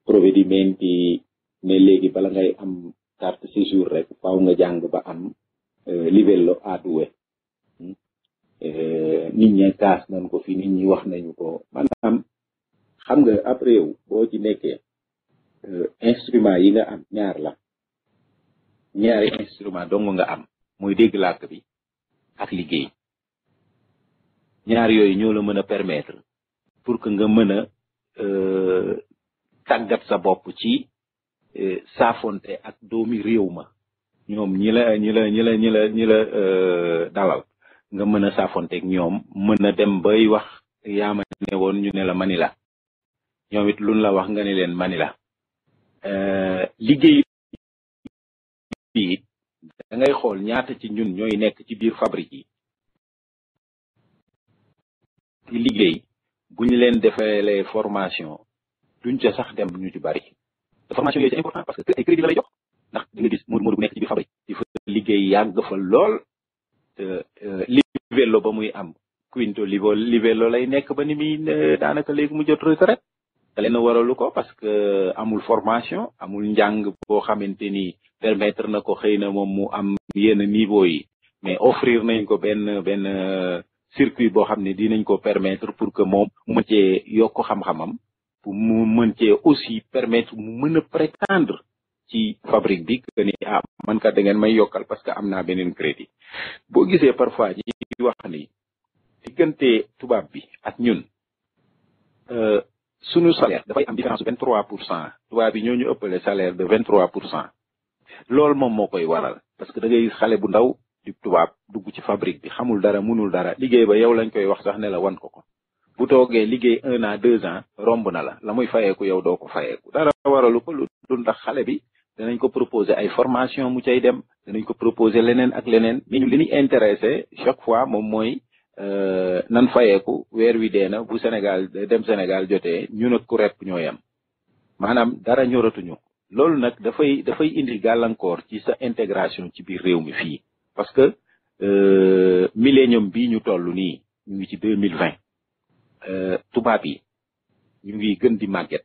Speaker 3: provvedimenti ne léegi bala ngay am carte séjour rek faaw nga jàng ba am livello A2 nit ñi kaas nañ ko fi nit ñi wax nañu ko maanaam xam nga après yow boo ci nekkee instrument yi nga am ñaar la ñaari instrument dong nga am muy dégg làkk bi ak liggéey ñaar yooyu ñoo la mën a permettre pour que nga mën a tàggat sa bopp ci saafonte ak doomi réew ma ñoom ñi la dalal nga mën a saafonte ak ñoom mën a dem bay wax yaama ne woon ñu ne la Manila ñoom it luñ la wax nga ne leen Manila liggéey bi da ngay xool ñaata ci ñun ñooy nekk ci biir fabrique yi ci liggéey bu ñu leen defee formation duñ ca sax dem ñu ci bari te formation yooyu c'est important parce que ay crédit la lay jox ndax di nga gis Modou bu nekk ci biir fabrique di fa liggéey yàgg fa lool livello ba muy am quinto livello lay nekk ba ni muy daanaka léegi mu jot retraite te leen waralu ko parce que amul formation amul njàng boo xamante ni permettre na ko xëy na moom mu am yenn niveau yi mais offrir nañ ko benn circuit boo xam ne dinañ ko permettre pour que moom mu mën cee yokk xam-xamam pour mu mën cee aussi permettre mu mën a prétendre ci fabrique bi que ni man kat da ngeen may yokkal parce que am naa beneen crédit boo gisee parfois ñi wax ni diggante tubaab bi ak ñun sunu salaire dafay am différence de 23%. tubaab bi ñoo ñu ëppale salaire de 23%. loolu moom moo koy waral parce que da ngay xale bu ndaw di tubaab dugg ci fabrique bi xamul dara mënul dara liggéey ba yow lañ koy wax sax ne la wan ko bu toogee liggéey 1 an 2 ans romb na la muy fayeeku yow doo ko fayeeku dara waralu ko lu ndax xale bi danañ ko proposer ay formation mu cay dem danañ ko proposer leneen ak leneen mais ñu li ñuy intéressé chaque fois moom mooy nan fayeeku weer wi dee na bu Sénégal dem Sénégal jotee ñu nag ku rep ñoo yem maanaam dara ñoratuñu loolu nag dafay indi gàllankoor ci sa intégration ci biir réew mi fii parce que millénium bii ñu toll nii ñu ngi ci 2020 tubaab yi ñu ngi gën di màgget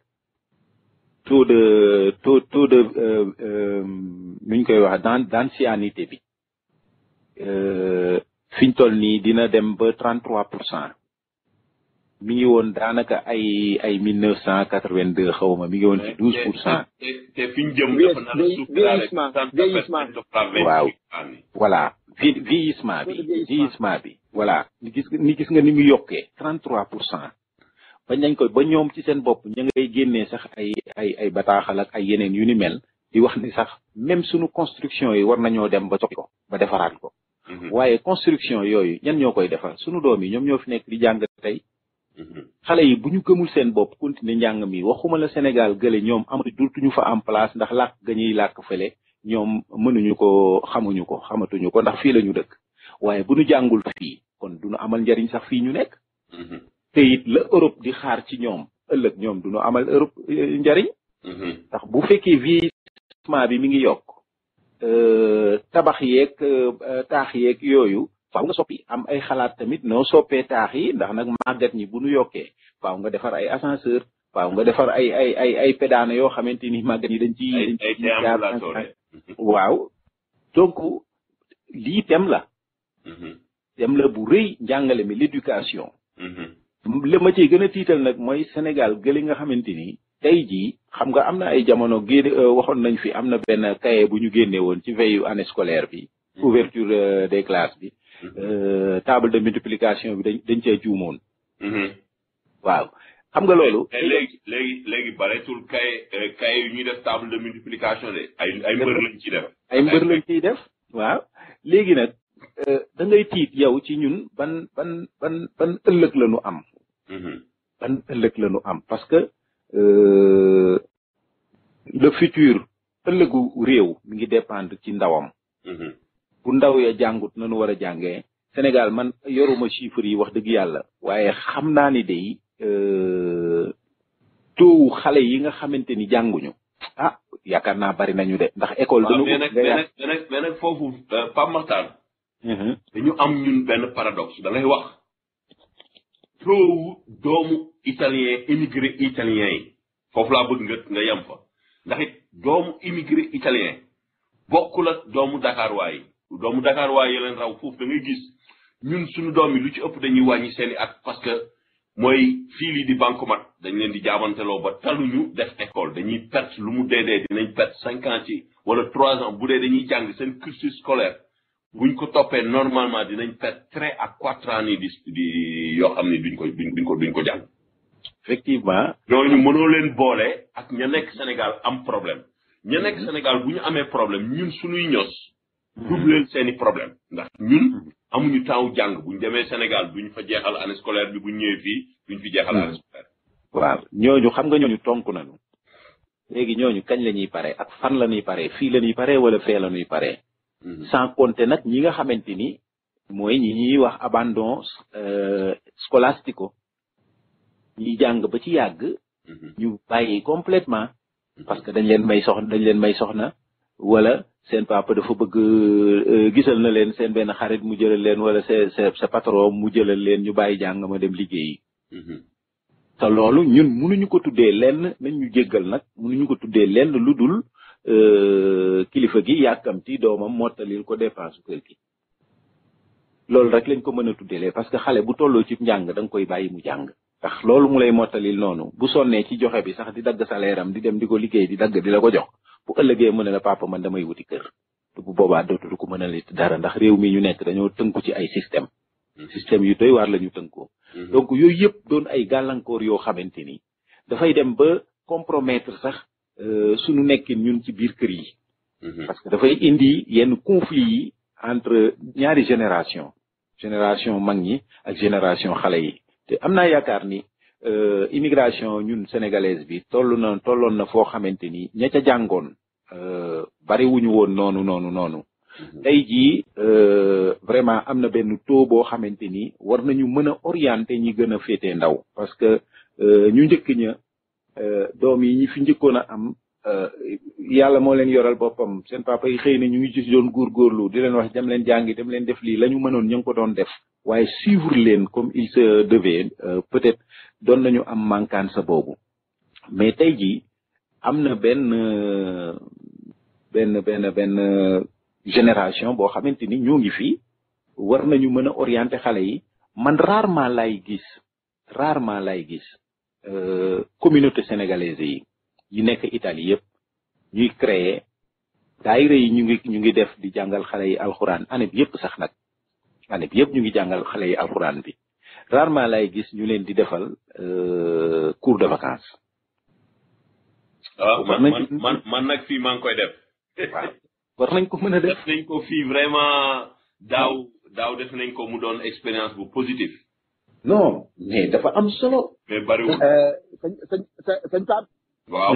Speaker 3: taux de nuñ koy wax d'ancienneté bi fiñ toll nii dina dem ba 33%. mi ngi woon daanaka ay 1982 xawma mi ngi woon ci 12%.
Speaker 2: te fiñ jëm dafa nar a
Speaker 1: vieillissement
Speaker 3: waaw voilà vieillissement bi voilà ni gis nga ni mu yokkee 33%. bañ nañ ko ba ñoom ci seen bopp ña ngay génnee sax ay bataaxal ak ay yeneen yu ni mel di wax ni sax même suñu construction yi war nañoo dem ba soppi ko ba defaraat ko. waaye construction yooyu ñan ñoo koy defar suñu doom yi ñoom ñoo fi nekk di jàng tey. xale yi bu ñu gëmul seen bopp continuer njàng mi waxuma la Sénégal gële ñoom amatuñu fa am place ndax làkk ga ñuy làkk fële ñoom mënuñu ko xamatuñu ko ndax fii la ñu dëkk waaye bu ñu jàngul fii kon duñu amal njariñ sax fii ñu nekk. te it la Europe di xaar ci ñoom ëllëg ñoom duñu amal Europe njariñ. ndax bu fekkee vieillissement bi mi ngi yokk tabax yeeg taax yeeg yooyu. faaw nga soppi am ay xalaat tamit noo soppee taax yi ndax nag màggat ñi bu nu yokkee faaw nga defar ay ascenseur faaw nga defar ay pédane yoo xamante ni màggat ñi dañ ci waaw donc lii tem la bu rëy njàngale mi l'éducation li ma ciy gën a tiital nag mooy Sénégal gëli nga xamante ni tey jii xam nga am na ay jamono génne waxoon nañ fi am na benn cahier bu ñu génne woon ci veille année scolaire bi ouverture des classes bi table de multiplication bi dañ cee juumoon waaw xam nga loolu
Speaker 2: léegi bareetul cahier yu ñuy def table de multiplication de ay mbër lañ ciy def
Speaker 3: ay mbër lañ ciy def waaw léegi nag da ngay tiit yow ci ñun ban ëllëg la ñu am ban ëllëg la ñu am parce que le futur ëllëgu réew mi ngi dépendre ci ndawam bu ndaw ya jàngut nañu war a jàngee Sénégal man yoruma chiffres yi wax dëgg yàlla waaye xam naa ni day taux xale yi nga xamante ni jànguñu ah yaakaar naa bari nañu de ndax école dañu
Speaker 2: mais nag foofu Pape Makhtar dañu am ñun benn paradoxe da ngay wax taux doomu italien immigré italien yi foofu laa bëgg nga yem fa ndax it doomu immigré italien bokkul ak doomu Dakar waay doomu Dakar waay yi leen raw foofu da ngay gis ñun suñu doom yi lu ci ëpp dañuy wàññi seeni at parce que mooy fii lii di bancomat dañ leen di jaabanteloo ba taluñu def école dañuy perte lu mu dee dinañ perte 5 ans ci wala 3 ans bu dee dañuy jàng seen cursus scolaire buñ ko toppee normalement dinañ perte 3 à 4 ans ni di yoo xam ne duñ ko jàng.
Speaker 3: effectivement.
Speaker 2: ñooñu mënoo leen boole ak ña nekk Sénégal am problème ña nekk Sénégal bu ñu amee problème ñun suñuy ños. doubleel seeni problème ndax ñun amuñu temps jàng buñ demee Sénégal duñ fa jeexal année scolaire bi buñ ñëwee fii duñ fi jeexal année scolaire.
Speaker 3: waaw ñooñu xam nga ñooñu tonk nañu léegi ñooñu kañ la ñuy pare ak fan la ñuy pare fii la ñuy pare wala fee la ñuy pare. sans compter nag ñi nga xamante ni mooy ñi ñuy wax abandon scolastico ñi jàng ba ci yàgg. ñu bàyyi complètement parce que dañ leen may soxna wala. seen papa dafa bëgg gisal na leen seen benn xarit mu jëlal leen wala sa patron mu jëlal leen ñu bàyyi jàng ma dem liggéeyi. te loolu ñun mënuñu ko tuddee lenn nañ ñu jéggal nag mënuñu ko tuddee lenn lu dul kilifa gi yàkkamti doomam mottalil ko dépense kër gi. loolu rek lañ ko mën a tuddeelee parce que xale bu tolloo ci njàng da nga koy bàyyi mu jàng. ndax loolu mu lay mottalil noonu bu sonnee ci joxe bi sax di dagg salaire am di dem di ko liggéey di dagg di la ko jox. bu ëllëgee mu ne la papa man damay wuti kër te bu boobaa dootu ko mën a lit dara ndax réew mi ñu nekk dañoo tënku ci ay système yu doy waar la ñu tënkoo donc yooyu yëpp doon ay gàllankoor yoo xamante ni dafay dem ba compromettre sax suñu nekkin ñun ci biir kër yi parce que dafay indi yenn conflits yi entre ñaari génération mag ñi ak génération xale yi te am naa yaakaar ni immigration ñun sénégalaise bi tolloon na foo xamante ni ña ca jàngoon bari wuñu woon noonu tey jii vraiment am na benn taux boo xamante ni war nañu mën a orienter ñi gën a féetee ndaw parce que ñu njëkk ña doom yi ñi fi njëkkoon a am yàlla moo leen yoral boppam seen papa yi xëy na ñu ngi gis doon góorgóorlu di leen wax dem leen jàngi dem leen def lii la ñu mënoon ñu ngi ko doon def waaye suivre leen comme il se devait peut-être doon nañu am mankaan sa boobu mais tey jii am na benn génération boo xamante ni ñoo ngi fii war nañu mën a orienter xale yi man rarement lay gis communauté sénégalaise yi nekk Italie yëpp ñuy créer daayira yi ñu ngi def di jàngal xale yi alxuraan année bi yëpp sax nag année bi yëpp ñu ngi jàngal xale yi alxuraan bi rarement lay gis ñu leen di defal cours de vacances.
Speaker 2: man nag fii maa ngi koy def.
Speaker 3: waaw war nañ ko mën a def.
Speaker 2: def nañ ko fii vraiment daaw def nañ ko mu doon expérience bu positive.
Speaker 3: non mais dafa am solo.
Speaker 2: mais bariwul.
Speaker 1: sëñ Pape.
Speaker 2: waaw.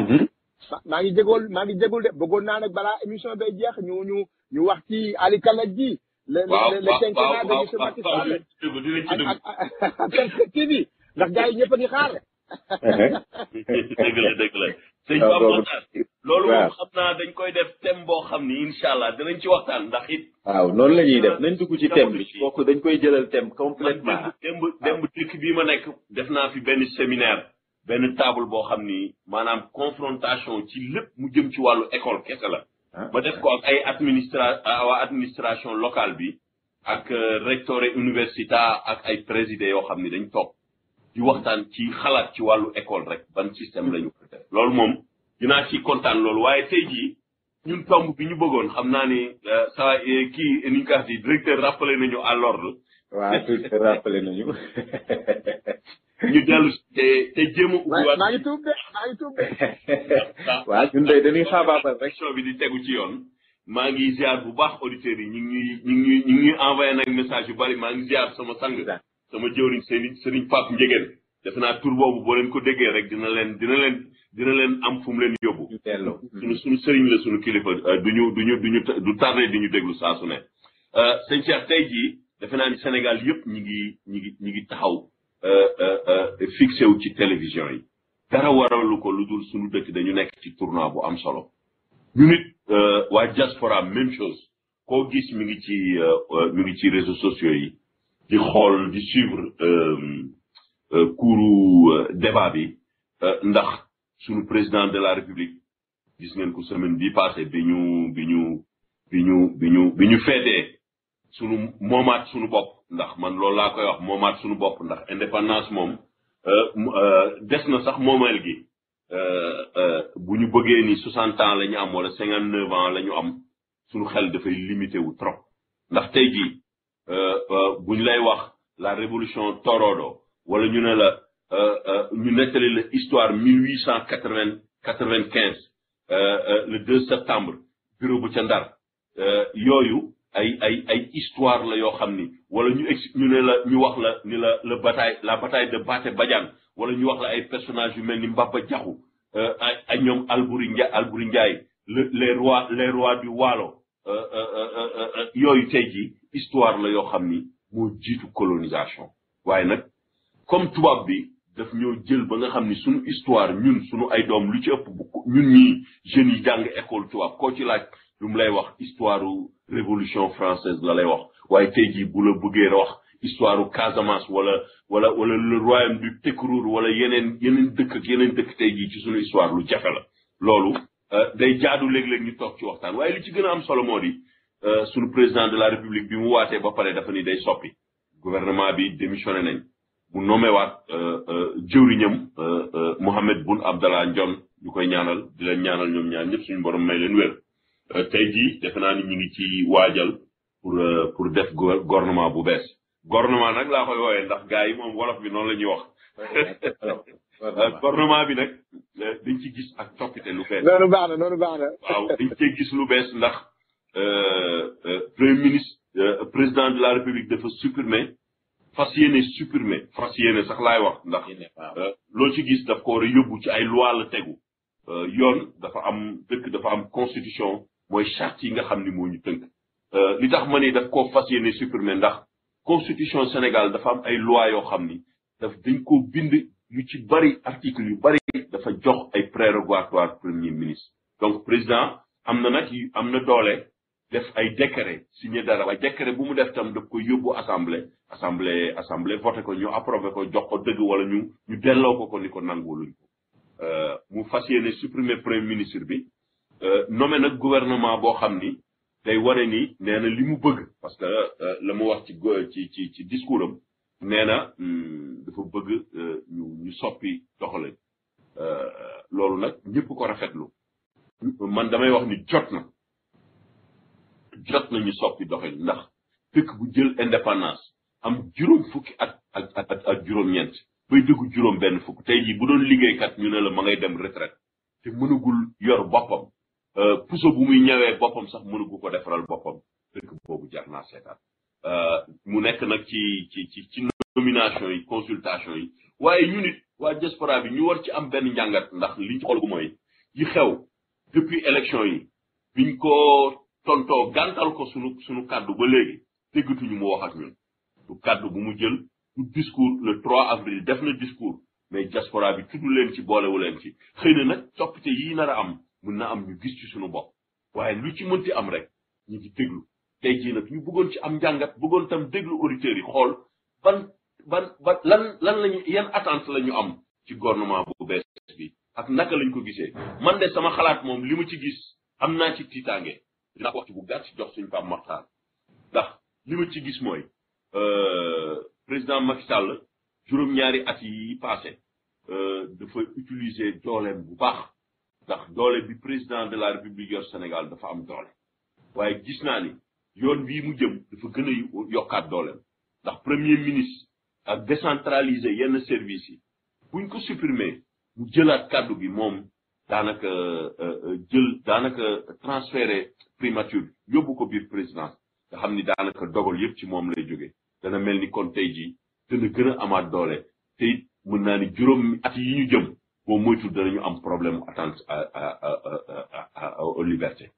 Speaker 1: maa ngi jégool de bëggoon naa nag balaa émission bay jeex ñu wax ci Ali Kalaj ji. le quinquennat de monsieur Macky Sall ak perspective yi ndax gars yi ñëpp a ngi xaar.
Speaker 2: dëgg la. sëñ Pape Makhtar loolu moom xam naa dañ koy def thème boo xam ni incha allah danañ ci waxtaan ndax it.
Speaker 3: waaw noonu la ñuy def nañ dugg ci thème bi kooku dañ koy jëlal thème complètement.
Speaker 2: démb dëkk bii ma nekk def naa fi benn séminaire benn table boo xam ni maanaam confrontation ci lépp mu jëm ci wàllu école kese la. ma def ko ak ay administration locale bi ak recteur université ak ay président yoo xam ni dañ toog di waxtaan ci xalaat ci wàllu école rek ban système la ñu ko def loolu moom dinaa ci kontaan loolu waaye tey jii ñun tomb bi ñu bëggoon xam naa ni saa kii ni ñu ko waxee directeur rappelé nañu à l'ordre.
Speaker 3: waaw directeur rappelé nañu.
Speaker 2: ñu dellu te jéem a. ubbiwaat
Speaker 1: maa ngi tuub de.
Speaker 3: waaw ñun de dañuy xaabaabal rek.
Speaker 2: bi di tegu ci yoon. maa ngi ziar bu baax auditeurs yi ñu ngi ñuy envoyé nag message yu bari maa ngi ziar sama sang. sama jëwriñ Serigne Pape Ndiéguène. defe naa tur boobu boo leen ko déggee rek dina leen am fu mu leen yóbbu.
Speaker 3: ñu delloo
Speaker 2: suñu sëriñ la suñu kilifa du tardé di ñu déglu saa su ne. sëñ Cheikh tey jii defe naa ni Sénégal yëpp ñi ngi taxaw fixé wu ci télévision yi. dara waralu ko lu dul suñu dëkk dañu nekk ci tournoi bu am solo. ñu nit waa diaspora même chose koo gis mi ngi ci réseaux sociaux yi di xool di suivre cours débat bi ndax suñu président de la république gis ngeen ko semaine bii passé bi ñu feetee suñu moomaat suñu bopp ndax man loolu laa koy wax moomaat suñu bopp ndax indépendance moom des na sax moomeel gi bu ñu bëggee ni 60 ans la ñu am wala 59 ans la ñu am suñu xel dafay limité wu trop ndax tey jii buñ lay wax la révolution torodo wala ñu ne la ñu nettali la histoire 1895 le 2 septembre bureau bu ca Ndar yooyu ay histoire la yoo xam ni wala ñu wax la ni la la bataille de Baté Badiane wala ñu wax la ay personnages yu mel ni Mbaba Jaxu ay ñoom Alburi Njaay les rois du Waalo yooyu tey jii histoire la yoo xam ni moo jiitu colonisation waaye nag comme tubaab bi daf ñoo jël ba nga xam ni suñu histoire ñun suñu ay doom lu ci ëpp ñun ñii jeunes yi jàng école tubaab koo ci laaj lu mu lay wax histoire révolution française la lay wax waaye tey jii bu la bëggee wax histoire Casamance wala le royaume du Tekruur wala yeneen dëkk ak yeneen dëkk tey jii ci suñu histoire lu jafe la loolu day jaadu léeg-léeg ñu toog ci waxtaan waaye li ci gën a am solo moo di suñu président de la république bi mu waatee ba pare dafa ni day soppi gouvernement bi démissionné nañ mu nommé waat jëwriñam Mohamed Boun Abdallah Dionne ñu koy ñaanal di leen ñaanal ñoom ñaar ñëpp suñu borom may leen wér tey jii defe naa ni ñu ngi ci waajal pour def gouvernement bu bees gouvernement nag laa koy woowee ndax gars yi moom wolof bi noonu la ñuy wax gouvernement bi nag dañ ci gis ak coppite lu bees.
Speaker 1: noonu baax na
Speaker 2: waaw dañ cee gis lu bees ndax premier ministre président de la république dafa fas yéene sax laay wax ndax loo ci gis daf ko war a yóbbu ci ay loi la tegu yoon dafa am constitution mooy charte yi nga xam ni moo ñu tënk li tax ma ni daf koo fas yéene supprimer ndax constitution Sénégal dafa am ay loi yoo xam ni dañ koo bind yu ci bari article yu bari dafa jox ay prérogatoire premier ministre donc président am na doole def ay décret signé dara waaye décret bu mu def tam daf ko yóbbu assemblée voté ko ñu approuvé ko jox ko dëgg wala ñu delloo ko ni ko nanguwuluñ ko mu fas yéene supprimer premier ministre bi nommé nag gouvernement boo xam ni day wane ni nee na li mu bëgg parce que la mu wax ci discours am nee na dafa bëgg ñu soppi doxalin loolu nag ñëpp ko rafetlu man damay wax ni jot na ñu soppi doxalin ndax dëkk bu jël indépendance am juróom fukki at ak juróom-ñeent bay dëggu juróom benn fukk tey jii bu doon liggéeykat ñu ne la ma ngay dem retraite te mënagul yor boppam puso bu muy ñëwee boppam sax mënagu ko defaral boppam dëkk boobu jar naa seetaan mu nekk nag ci nomination yi consultation yi waaye ñu nit waa diaspora bi ñu war ci am benn njàngat ndax liñ ci xool gu mooy yi xew depuis élection yi biñ ko tontoo gàntal ko sunu kàddu ba léegi déggatuñu mu wax ak ñun du kàddu bu mu jël du discours le 3 avril def na discours mais diaspora bi tudd leen ci boolewu leen ci xëy na nag coppite yii nar a am mën na am ñu gis ci suñu bopp waaye lu ci mënti am rek ñu ngi déglu tey jii nag ñu bëggoon ci am njàngat bëggoon tam déglu auditeurs yi xool lan lañu yan attente la ñu am ci gouvernement bu bees bi ak naka lañ ko gisee man de sama xalaat moom li ma ci gis am naa ci tiitaange dinaa ko wax ci bu gàtt jox suñu Pape Makhtar ndax li ma ci gis mooy président Macky Sall juróom-ñaari at yi passé dafa utiliser dooleem bu baax ndax doole bi président de la république yor Sénégal dafa am doole waaye gis naa ni yoon bii mu jëm dafa gën a yokkaat dooleem ndax premier ministre ak décentraliser yenn services yi buñ ko supprimer mu jëlaat kàddu gi moom daanaka transféré primature yóbbu ko biir présidence nga xam ni daanaka dogal yëpp ci moom lay jóge dana mel ni kon tey jii dana gën a amaat doole te it mën naa ni juróom at yi ñu jëm boo moytu danañu am problème attente aux libertés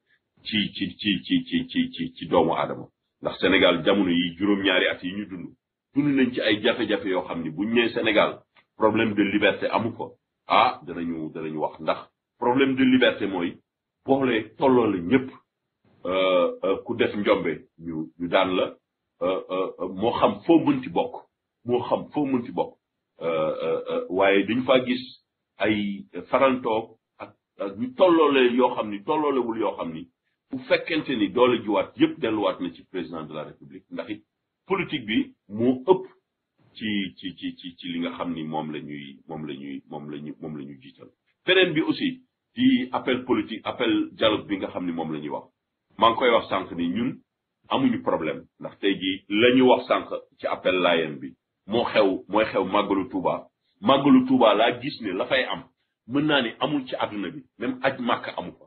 Speaker 2: ci doomu aadama ndax Sénégal jamono yi juróom-ñaari at yi ñu dund nañ ci ay jafe-jafe yoo xam ni buñ nee Sénégal problème de liberté amu ko danañu wax ndax problème de liberté mooy boole tolloo la ñëpp ku def njombe ñu daan la moo xam foo mënti bokk waaye dañu faa gis ay farantoog ak ñu tolloole yoo xam ni tolloolewul yoo xam ni bu fekkente ni doole juwaat yëpp delluwaat na ci président de la république ndax it politique bi moo ëpp ci li nga xam ni moom la ñuy jiital feneen bi aussi di appel politique appel dialogue bi nga xam ni moom la ñuy wax maa ngi koy wax sànq ni ñun amuñu problème ndax tey jii la ñu wax sànq ci appel laayeen bi mooy xew màggalu Tuuba laa gis ne la fay am mën naa ni amul ci àdduna bi même aj màkk amu fa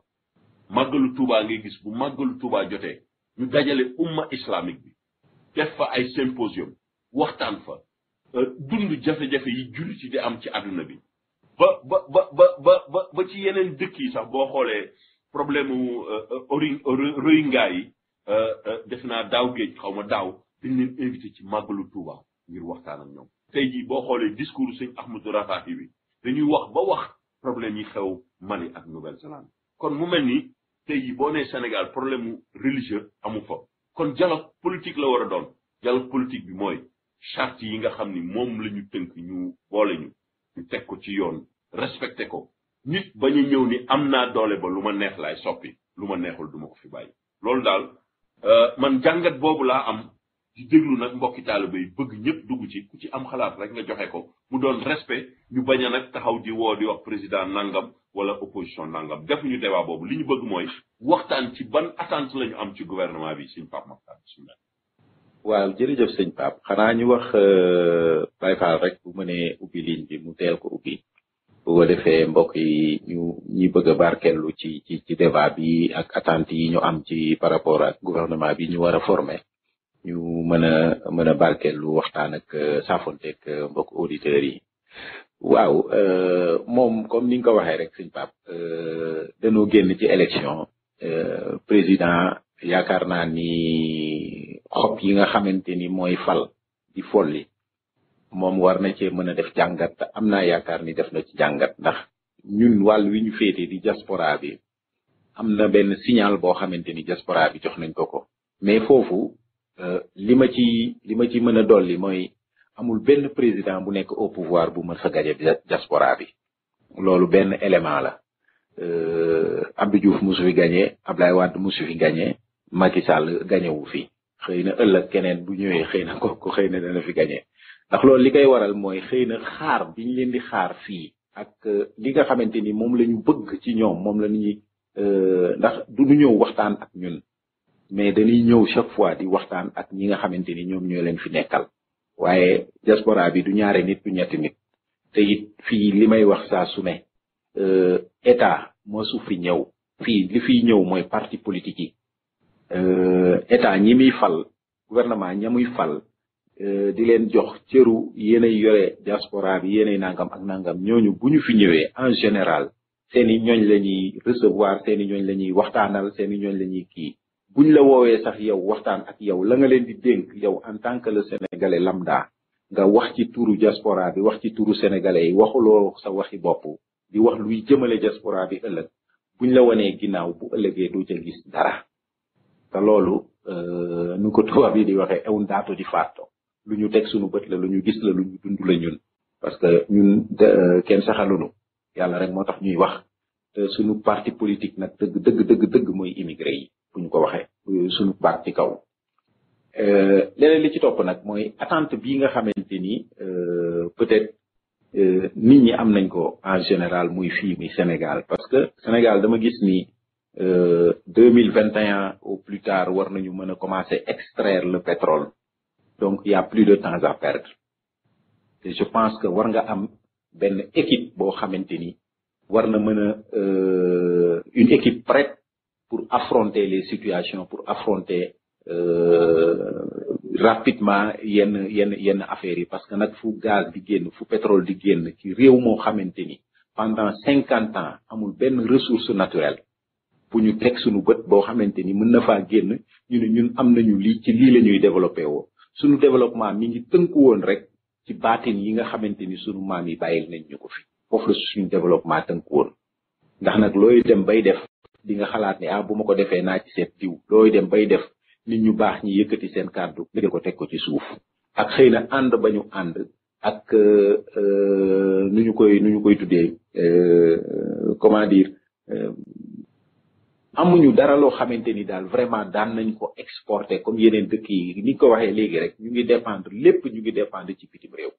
Speaker 2: màggalu Tuuba ngay gis bu màggalu Tuuba jotee ñu dajale umma islamique bi def fa ay symposium waxtaan fa dund jafe-jafe yi jullit yi di am ci àdduna bi ba ci yeneen dëkk yi sax boo xoolee problème Rohingya yi def naa daaw géej xaw ma daaw dañ leen invité ci màggalu Tuuba ngir waxtaan ak ñoom tey jii boo xoolee discours sëñ Ahmadou Rafahi bi dañuy wax problème yi xew Mali ak Nouvelle-Zélande kon mu mel ni tey jii boo nee Sénégal problème religieux amu fa kon dialogue politique la war a doon dialogue politique bi mooy charte yi nga xam ni moom la ñu tënk ñu boole ñu teg ko ci yoon respecté ko nit bañ a ñëw ni am naa doole ba lu ma neex laay soppi lu ma neexul duma ko fi bàyyi loolu daal man jàngat boobu laa am di déglu nag mbokki taalibe yi bëgg ñëpp dugg ci ku ci am xalaat rek nga joxe ko mu doon respect ñu bañ a nag taxaw di woo di wax président nangam wala opposition nangam defuñu débat boobu li ñu bëgg mooy waxtaan ci ban attente la ñu am ci gouvernement bi sëñ Pape Makhtar bismillah.
Speaker 3: waaw jërëjëf sëñ Pape xanaa ñu wax Baye Fall rek bu mënee ubbi ligne bi mu teel ko ubbi bu ko defee mbokk yi ñi bëgg a barkeelu ci débat bi ak attente yi ñu am ci par rapport ak gouvernement bi ñu war a former ñu mën a barkeelu waxtaan ak saafonteeg mbokk auditeurs yi. waaw moom comme ni nga ko waxee rek sëñ Pape dañoo génn ci élection président yaakaar naa ni xob yi nga xamante ni mooy fal di folli moom war na cee mën a def jàngat am naa yaakaar ni def na ci jàngat ndax ñun wàll wi ñu féete di diaspora bi am na benn signal boo xamante ni diaspora bi jox nañ ko mais foofu li ma ci mën a dolli mooy amul benn président bu nekk au pouvoir bu mën fa gañe diaspora bi loolu benn élément la Abdou Diouf musu fi gañe Abdoulaye Wade musu fi gañe Macky Sall gañe wu fi xëy na ëllëg keneen bu ñëwee xëy na kooku xëy na dana fi gañe ndax loolu li koy waral mooy xëy na xaar biñ leen di xaar fii ak li nga xamante ni moom la ñu bëgg ci ñoom moom la ñuy ndax du ñu ñëw waxtaan ak ñun mais dañuy ñëw chaque fois di waxtaan ak ñi nga xamante ni ñoom ñoo leen fi nekkal waaye diaspora bi du ñaari nit du ñetti nit te it fii li may wax saa su ne état moo su fi ñëw fii li fiy ñëw mooy parti politique yi état ñi muy fal gouvernement ña muy fal di leen jox cëru yéenay yore diaspora bi yéenay nangam ak nangam ñooñu bu ñu fi ñëwee en général seeni ñooñ la ñuy recevoir seeni ñooñ la ñuy waxtaanal seeni ñooñ la ñuy kii buñ la woowee sax yow waxtaan ak yow la nga leen di dénk yow en tant que le sénégalais lambda nga wax ci turu diaspora bi wax ci turu sénégalais yi waxuloo sa waxi bopp di wax luy jëmale diaspora bi ëllëg buñ la wanee ginnaaw bu ëllëgee doo ca gis dara te loolu nu ko tubaab yi di waxee è un dato di fatto lu ñu teg suñu bët la lu ñu gis la lu ñu dund la ñun parce que ñun kenn saxalunu yàlla rek moo tax ñuy wax te suñu parti politique nag dëgg mooy immigré yi bu ñu ko waxee suñu baat ci kaw leneen li ci topp nag mooy attente bii nga xamante ni peut-être nit ñi am nañ ko en général muy fii muy Sénégal parce que Sénégal dama gis ni 2021 au plus tard war nañu mën a commencer extraire le pétrole donc il y a plus de temps à perdre et je pense que war nga am benn équipe boo xamante ni war na mën a une équipe prête pour affronter les situations pour affronter rapidement yenn affaires yi parce que nag fu gaz di génn fu pétrole di génn ci réew moo xamante ni pendant 50 ans amul benn ressource naturelle pour ñu teg suñu bët boo xamante ni mën na faa génn ñu ne ñun am nañu lii ci lii la ñuy développé woo suñu développement mi ngi tënku woon rek ci baatin yi nga xamante ni suñu maam yi bàyyil nañ ñu ko fi foofu la suñu développement tënku woon ndax nag looy dem bay def di nga xalaat ne bu ma ko defee naa ci seet diw looy dem bay def nit ñu baax ñi yëkkati seen kàddu dëgg ko teg ko ci suuf ak xëy na ànd ba ñu ànd ak nu ñu koy tuddee comment dire amuñu dara loo xamante ni daal vraiment daan nañ ko exporter comme yeneen dëkk yi ni ko waxee léegi rek ñu ngi dépendre lépp ñu ngi dépendre ci bitim réew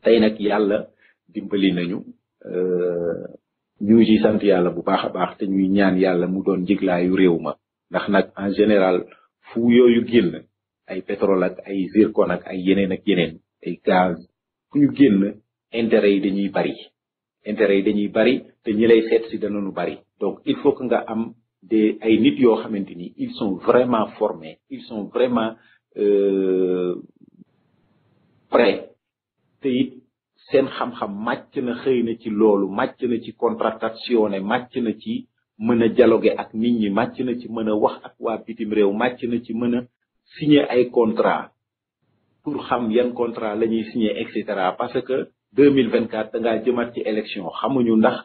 Speaker 3: tey nag yàlla dimbali nañu ñu ngi ciy sant yàlla bu baax a baax te ñuy ñaan yàlla mu doon jiglaayu réew ma ndax nag en général fu yooyu génn ay pétrole ak ay zircon ak ay yeneen ay gaz fu ñu génn intérêt yi dañuy bari te ñi lay seet si danañu bari donc il faut que nga am ay nit yoo xamante ni ils sont vraiment formés ils sont vraiment prêts te it seen xam-xam màcc na xëy na ci loolu màcc na ci contractation màcc na ci mën a dialoguer ak nit ñi màcc na ci mën a wax ak waa bitim réew màcc na ci mën a signer ay contrat pour xam yan contrat la ñuy signer et cetera parce que 2024 da ngaa jëmaat ci élection xamuñu ndax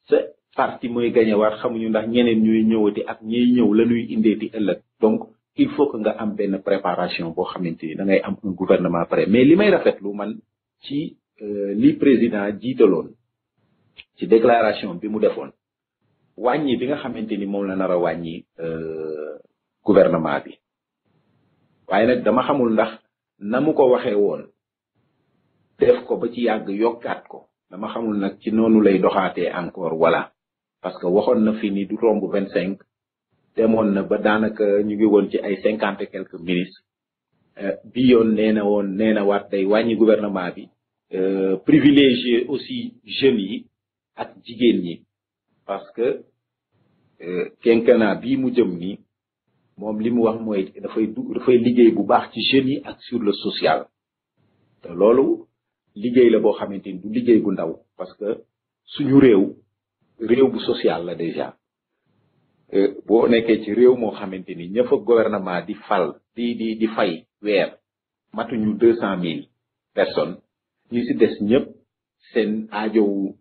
Speaker 3: sa parti mooy gañewaat xamuñu ndax ñeneen ñuy ñëwati ak ñiy ñëw la ñuy indeeti ëllëg donc il faut que nga am benn préparation boo xamante ni da ngay am un gouvernement prêt mais li may rafetlu man ci li président jiitaloon ci déclaration bi mu defoon wàññi bi nga xamante ni moom la nar a wàññi gouvernement bi waaye nag dama xamul ndax na mu ko waxee woon def ko ba ci yàgg yokkaat ko dama xamul nag ci noonu lay doxaatee encore voilà parce que waxoon na fi ni du romb 25 demoon na ba daanaka ñu ngi woon ci ay 50 et quelques ministres bi yoon nee na waat day wàññi gouvernement bi privilégier aussi jeunes yi ak jigéen ñi parce que quinquennat bii mu jëm nii moom li mu wax mooy dafay liggéey bu baax ci jeunes yi ak sur le social te loolu liggéey la boo xamante ni du liggéey bu ndaw parce que suñu réew bu social la déjà boo nekkee ci réew moo xamante ni ña fa gouvernement di fal di fay weer matuñu 200,000 personnes ñi si des ñëpp seen aajo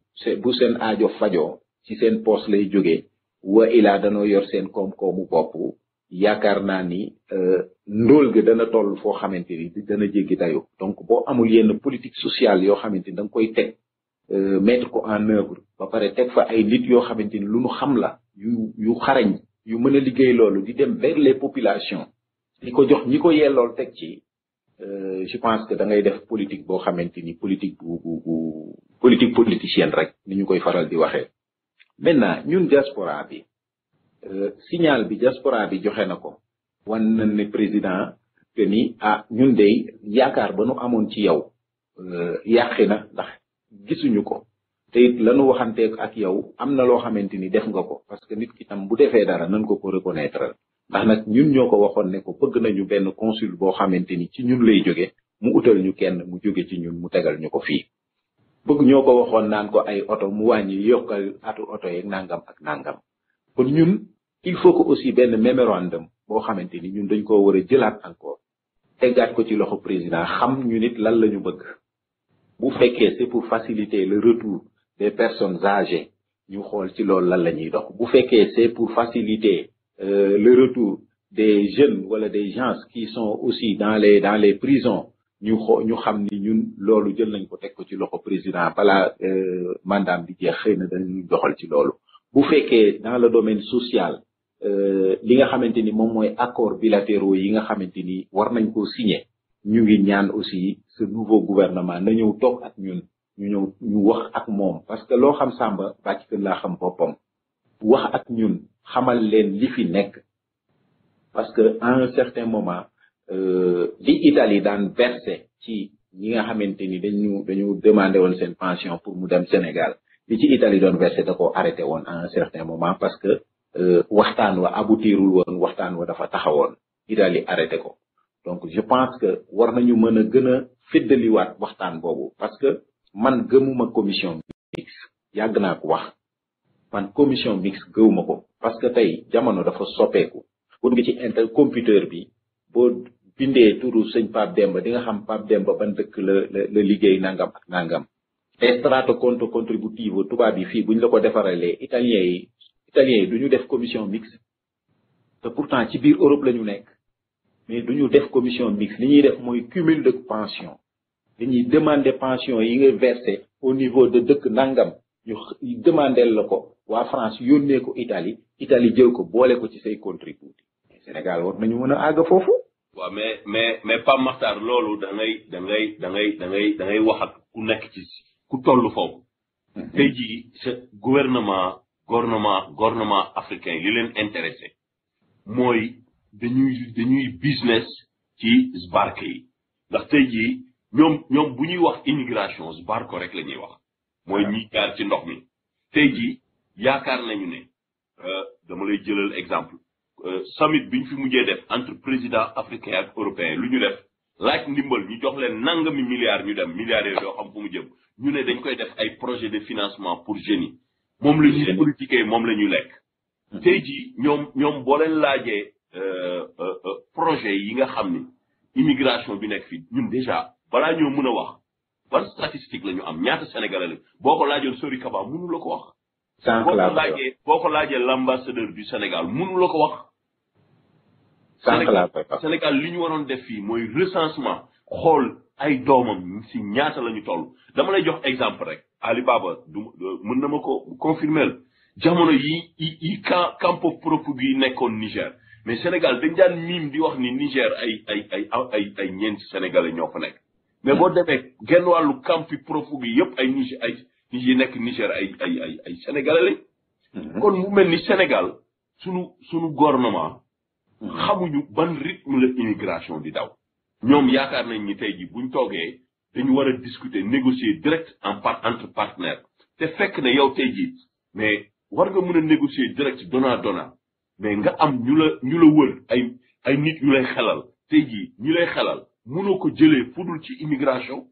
Speaker 3: bu seen aajo fajoo ci seen poste lay jógee wa ilaa danoo yor seen koom-koomu bopp yaakaar naa ni ndóol ga dana toll foo xamante ni dana jéggi dayo donc boo amul yenn politique sociale yoo xamante ni da nga koy teg mettre ko en œuvre ba pare teg fa ay nit yoo xamante ni lu nu xam la yu xarañ yu mën a liggéey loolu di dem vers les populations di ko jox ñi ko yellool teg ci je pense que da ngay def politique boo xamante ni politique politique politicienne rek ni ñu koy faral di waxee maintenant ñun diaspora bi signal bi diaspora bi joxe na ko wan nañ ne président que ni ñun de yaakaar ba nu amoon ci yow yàqi na ndax gisuñu ko te it lanu waxanteeg ak yow am na loo xamante ni def nga ko parce que nit ki tam bu defee dara nañ ko reconnaître ndax nag ñun ñoo ko waxoon ne ko bëgg nañu benn consul boo xamante ni ci ñun lay jóge mu utal ñu kenn mu jóge ci ñun mu tegal ñu ko fii bëgg ñoo ko waxoon naan ko ay oto mu wàññi yokkal atu oto yeeg nangam ak nangam kon ñun il faut que aussi benn mémorandum boo xamante ni ñun dañ koo war a jëlaat encore teggaat ko ci loxo président xam ñu nit lan la ñu bëgg bu fekkee c'est pour faciliter le retour des personnes âgées ñu xool ci loolu lan la ñuy dox bu fekkee c'est pour faciliter le retour des jeunes wala des gens qui sont aussi dans les prisons ñu xam ni ñun loolu jël nañ ko teg ko ci loxo président balaa mandaam di jeex xëy na dañuy doxal ci loolu bu fekkee dans le domaine social li nga xamante ni moom mooy accords bilatéraux yi nga xamante ni war nañ ko signer ñu ngi ñaan aussi ce nouveau gouvernement na ñëw toog ak ñun ñu ñëw ñu wax ak moom parce que loo xam Samba bàcc kën laa xam boppam wax ak ñun xamal leen li fi nekk parce que à un certain moment li Italie daan versé ci ñi nga xamante ni dañu demandé woon seen pension pour mu dem Sénégal li ci Italie doon versé da ko arrêté woon à un certain moment parce que waxtaan wa aboutirul woon waxtaan wa dafa taxawoon Italie arrêté ko donc je pense que war nañu mën a gën a féddaliwaat waxtaan boobu parce que man gëmuma commission mixte yàgg naa ko wax man commission mixte gëwuma ko parce que tey jamono dafa soppeeku bu dugg ci intercomputeur bi boo bindee turu sëñ Pape Demba di nga xam Pape Demba ban dëkk la liggéey nangam ak nangam strato conto contributivo tubaab yi fii buñ la ko defaralee italiens yi duñu def commission mixte te pourtant ci biir Europe la ñu nekk mais duñu def commission mixte li ñuy def mooy cumul de pension dañuy demander pension yi nga versé au niveau de dëkk nangam ñu demandel la ko waa France yónnee ko Italie jël ko boole ko ci say contribut Sénégal war nañu mën a àgg foofu.
Speaker 2: waaw mais Pape Makhtar loolu da ngay wax ak ku nekk ci ku toll foofu. tey jii sa gouvernement africain li leen intéressé mooy dañuy business ci sbarke yi ndax tey jii ñoom bu ñuy wax immigration sbarko rek la ñuy wax. mooy ñiy jaar ci ndox mi. tey jii yaakaar nañu ne dama lay jëlal exemple. summit bi ñu fi mujjee def entre président africain ak européen lu ñu def laaj ndimbal ñu jox leen nangami milliards ñu dem milliardaires yoo xam fu mu jëm ñu ne dañ koy def ay projet de financement pour jeunes yi moom la ñuy politiquer moom la ñuy lekk. tey jii ñoom boo leen laajee projet yi nga xam ni immigration bi nekk fii ñun déjà balaa ñoo mën a wax ban statistique la ñu am ñaata Sénégalais la boo ko laajoon Sori Kaba mënu la ko wax. boo ko laajee l'ambassadeur du Sénégal mënu la ko wax. Sénégal li ñu waroon def fii mooy recensement xool ay doomam si ñaata la ñu toll dama lay jox exemple rek Ali Baba mën na ma ko confirmer jamono yi campo profugi yi nekkoon Niger mais Sénégal dañ daan miim di wax ni Niger ay ñeenti Sénégalais ñoo fa nekk mais boo demee genn wàllu campi profugi yëpp ay Niger yi nekk Niger ay Sénégalais lañ. kon mu mel ni Sénégal sunu gouvernement. xamuñu ban rythme la immigration di daw. ñoom yaakaar nañ ni tey jii buñ toogee dañu war a discuter négocier direct entre partenaires te fekk ne yow tey jii mais war nga mën a négocier direct donnant mais nga am ñu la wër ay nit yu lay xelal tey jii ñu lay xelal mënoo ko jëlee fudul ci immigration.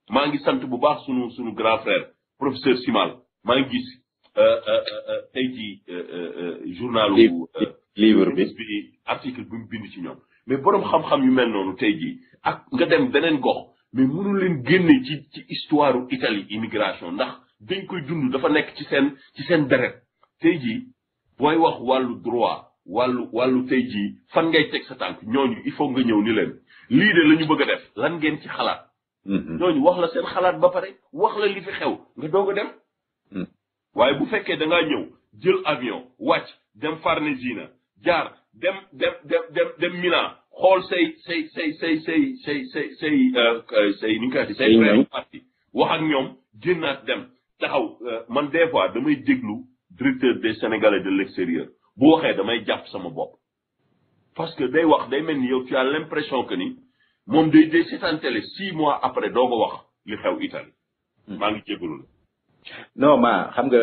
Speaker 2: maa ngi sant bu baax sunu grand frère professeur Simal maa ngi gis tey jii journalu
Speaker 3: livre bi
Speaker 2: article bi mu bind ci ñoom mais borom xam-xam yu mel noonu tey jii ak nga dem beneen gox mais mënul leen génne ci histoire Italie immigration ndax dañ koy dund dafa nekk ci seen deret tey jii booy wax wàllu droit wàllu tey jii fan ngay teg sa tànk ñooñu il faut nga ñëw ni leen lii de la ñu bëgg a def lan ngeen ci xalaat. ñooñu wax la seen xalaat ba pare wax la li fi xew nga doog a dem. waaye bu fekkee da ngaa ñëw jël avion wàcc dem Farnesina jaar dem Milan xool say ni ñu koy waxee say parti wax ak ñoom génnaat dem taxaw man des fois damay déglu directeur des Sénégalais de l'extérieur bu waxee damay jàpp sama bopp parce que day wax day mel ni yow tu as l'impression que ni moom day seetaan télé 6 mois après doo ko wax li xew Italie. maa ngi jégalu la.
Speaker 3: non xam nga